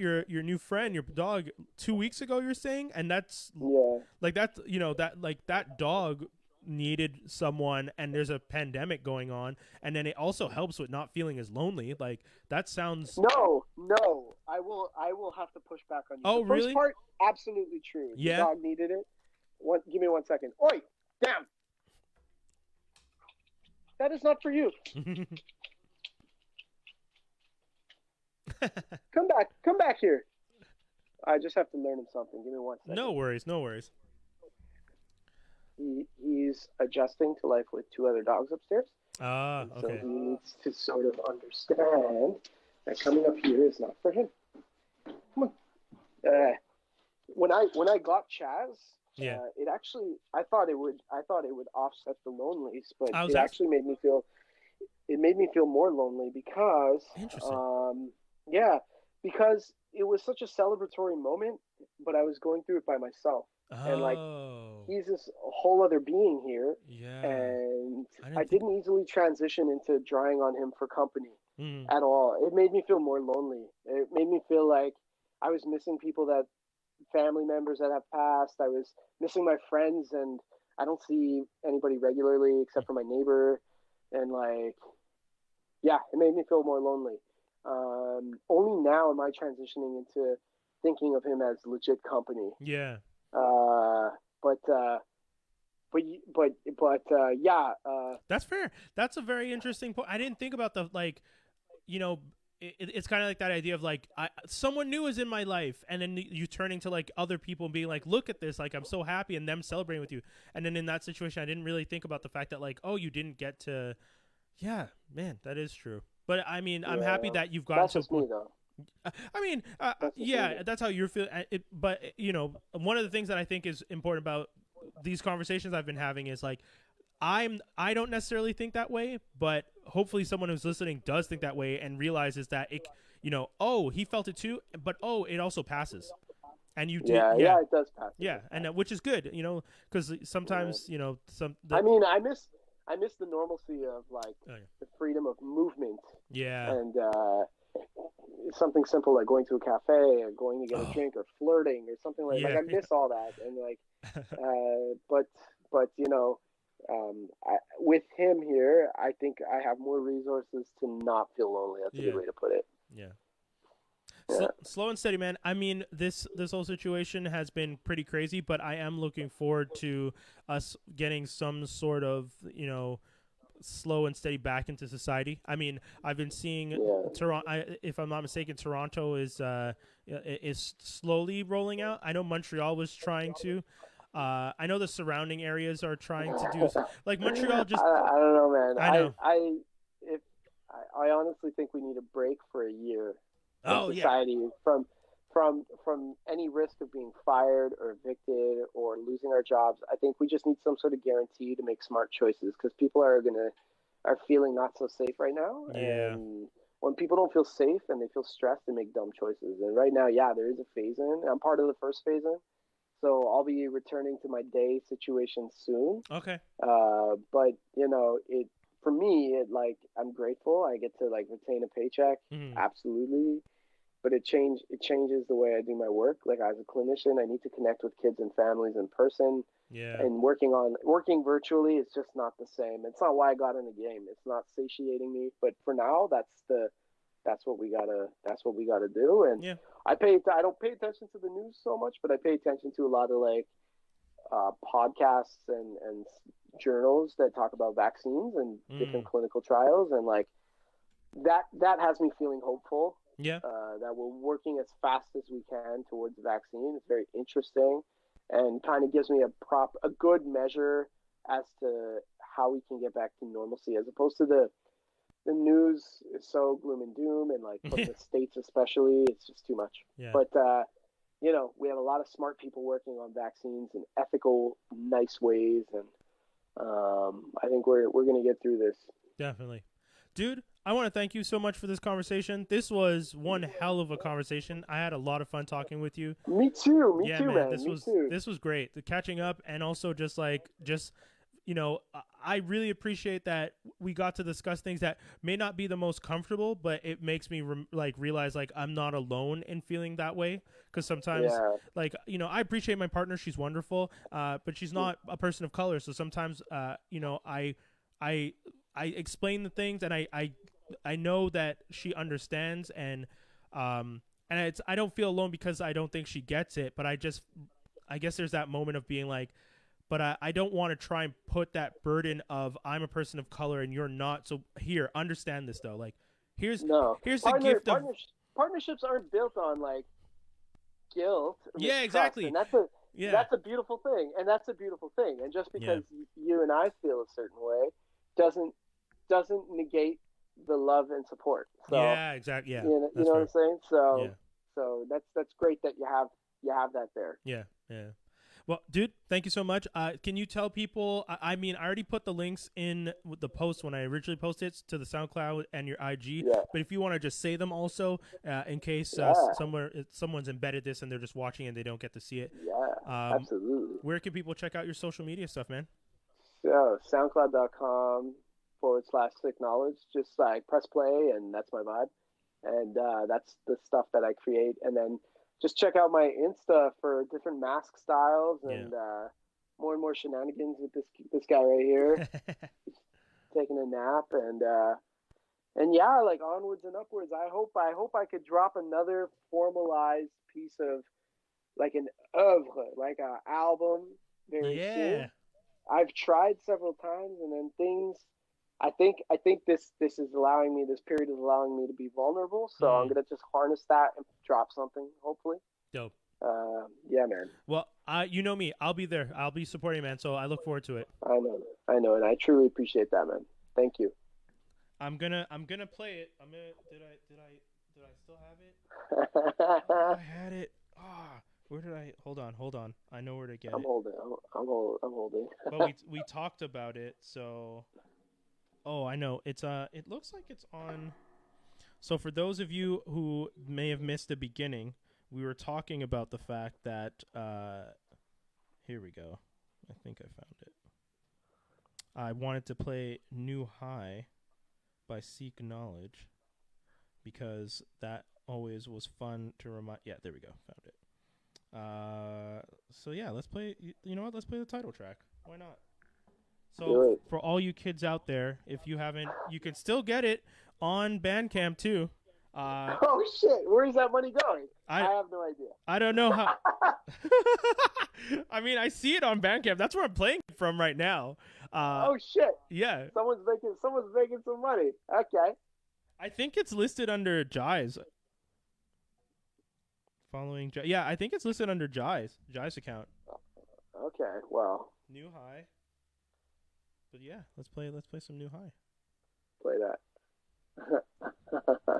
your new friend, your dog, 2 weeks ago. You're saying, and that's Yeah. like that. That like that dog needed someone, and there's a pandemic going on, and then it also helps with not feeling as lonely. Like that sounds. No. I will have to push back on you. Oh, The first really? part, absolutely true. Yeah. The dog needed it. Give me 1 second. Oi, damn. That is not for you. Come back here. I just have to learn him something. Give me 1 second. No worries. He's adjusting to life with 2 other dogs upstairs. Okay. So he needs to sort of understand that coming up here is not for him. Come on. When I got Chaz, Yeah. it actually I thought it would offset the lonelies, but it actually made me feel more lonely because Interesting. because it was such a celebratory moment, but I was going through it by myself. And like he's this whole other being here, and I didn't easily transition into drawing on him for company at all. It made me feel more lonely. It made me feel like I was missing family members that have passed. I was missing my friends, and I don't see anybody regularly except for my neighbor. And like, yeah, it made me feel more lonely. Only now am I transitioning into thinking of him as legit company. Yeah. That's fair. That's a very interesting point. I didn't think about the it's kind of like that idea of like someone new is in my life, and then you turning to like other people and being like, look at this, like I'm so happy, and them celebrating with you. And then in that situation, I didn't really think about the fact that like, oh, you didn't get to. Yeah, man, that is true. But I mean, I'm happy that you've gotten to a point. I mean, that's how you're feeling. But one of the things that I think is important about these conversations I've been having is like, I don't necessarily think that way, but hopefully someone who's listening does think that way and realizes that it, he felt it too, but it also passes, and you do. Yeah, it does pass. Yeah, and which is good, because sometimes I mean, I miss the normalcy of like the freedom of movement. Yeah. And something simple like going to a cafe or going to get a drink or flirting or something like I miss all that, and like but with him here, I think I have more resources to not feel lonely. That's a good way to put it. Slow and steady, man. I mean, this whole situation has been pretty crazy, but I am looking forward to us getting some sort of slow and steady back into society. I mean, I've been seeing Toronto. If I'm not mistaken, Toronto is slowly rolling out. I know Montreal was trying to. I know the surrounding areas are trying to do like Montreal. Just I don't know, man. I know. I honestly think we need a break for a year. Society from any risk of being fired or evicted or losing our jobs. I think we just need some sort of guarantee to make smart choices, because people are feeling not so safe right now. Yeah. And when people don't feel safe and they feel stressed, they make dumb choices. And right now, there is a phase in. I'm part of the first phase in, so I'll be returning to my day situation soon. Okay. But for me, I'm grateful. I get to retain a paycheck. Absolutely. But it changes the way I do my work. Like, as a clinician, I need to connect with kids and families in person. Yeah. And working virtually is just not the same. It's not why I got in the game. It's not satiating me. But for now, that's what we gotta do. And I don't pay attention to the news so much, but I pay attention to a lot of podcasts and journals that talk about vaccines and different clinical trials, and that has me feeling hopeful. Yeah. That we're working as fast as we can towards the vaccine. It's very interesting. and kind of gives me a good measure as to how we can get back to normalcy, as opposed to the news is so gloom and doom, and like from the States especially, it's just too much. Yeah. But you know, we have a lot of smart people working on vaccines in ethical, nice ways, and I think we're gonna get through this. Definitely, dude. I want to thank you so much for this conversation. This was one hell of a conversation. I had a lot of fun talking with you. Me too. Me too, man. This was great. The catching up, and also just you know, I really appreciate that we got to discuss things that may not be the most comfortable, but it makes me realize like I'm not alone in feeling that way. Because sometimes, like, you know, I appreciate my partner; she's wonderful, but she's not a person of color. So sometimes, you know, I explain the things, and I know that she understands, and I don't feel alone because I don't think she gets it, but I guess there's that moment of being like, but I don't want to try and put that burden of I'm a person of color and you're not. So here, understand this though. Like, here's the gift of partnerships aren't built on like guilt. Yeah, exactly. And that's a beautiful thing. And that's a beautiful thing. And just because you and I feel a certain way doesn't negate the love and support. So, yeah, exactly. Yeah, you know what I'm saying? So that's great that you have that there. Yeah. Well, dude, thank you so much. Can you tell people? I mean, I already put the links in the post when I originally posted it to the SoundCloud and your IG. Yeah. But if you want to just say them also, in case someone's embedded this and they're just watching and they don't get to see it. Yeah, absolutely. Where can people check out your social media stuff, man? So SoundCloud.com/Sikh Knowledge. Just like press play, and that's my vibe. And that's the stuff that I create. And then just check out my Insta for different mask styles and more and more shenanigans with this guy right here. Taking a nap and yeah, like onwards and upwards. I hope I could drop another formalized piece of like an oeuvre, like an album very soon. I've tried several times, and then things. I think this is allowing me. This period is allowing me to be vulnerable. So I'm gonna just harness that and drop something. Hopefully. Dope. Yeah, man. Well, you know me. I'll be there. I'll be supporting, man. So I look forward to it. I know, and I truly appreciate that, man. Thank you. I'm gonna play it. Did I still have it? I had it. Where did I? Hold on. I know where to get it. I'm holding. But we talked about it, so. Oh, I know. It looks like it's on. So for those of you who may have missed the beginning, we were talking about the fact that here we go. I think I found it. I wanted to play New High by Sikh Knowledge because that always was fun to remind. Yeah, there we go. Found it. So yeah, let's play. You know what? Let's play the title track. Why not? So for all you kids out there, if you haven't, you can still get it on Bandcamp too. Oh shit! Where is that money going? I have no idea. I don't know how. I mean, I see it on Bandcamp. That's where I'm playing from right now. Oh shit! Yeah. Someone's making some money. Okay. I think it's listed under Jai's. Following Jai. Yeah, I think it's listed under Jai's account. Okay. Well. New High. But yeah, let's play some New High. Play that.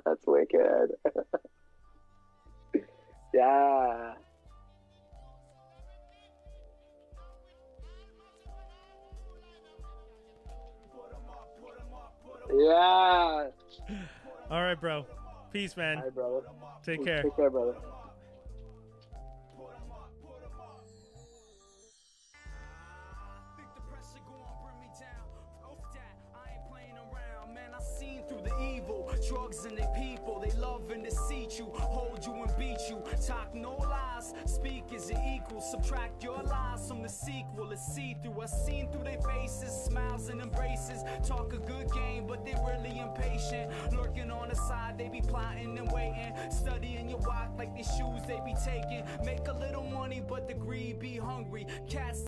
That's wicked. Yeah. Yeah. All right, bro. Peace, man. All right, brother. Take care. Take care, brother. Drugs and they people, they love and deceit you, hold you and beat you, talk no lies, speak as your equal, subtract your lies from the sequel, it's see-through, I seen through their faces, smiles and embraces, talk a good game, but they really impatient, lurking on the side, they be plotting and waiting, studying your walk like these shoes they be taking, make a little money, but the greed be hungry, cats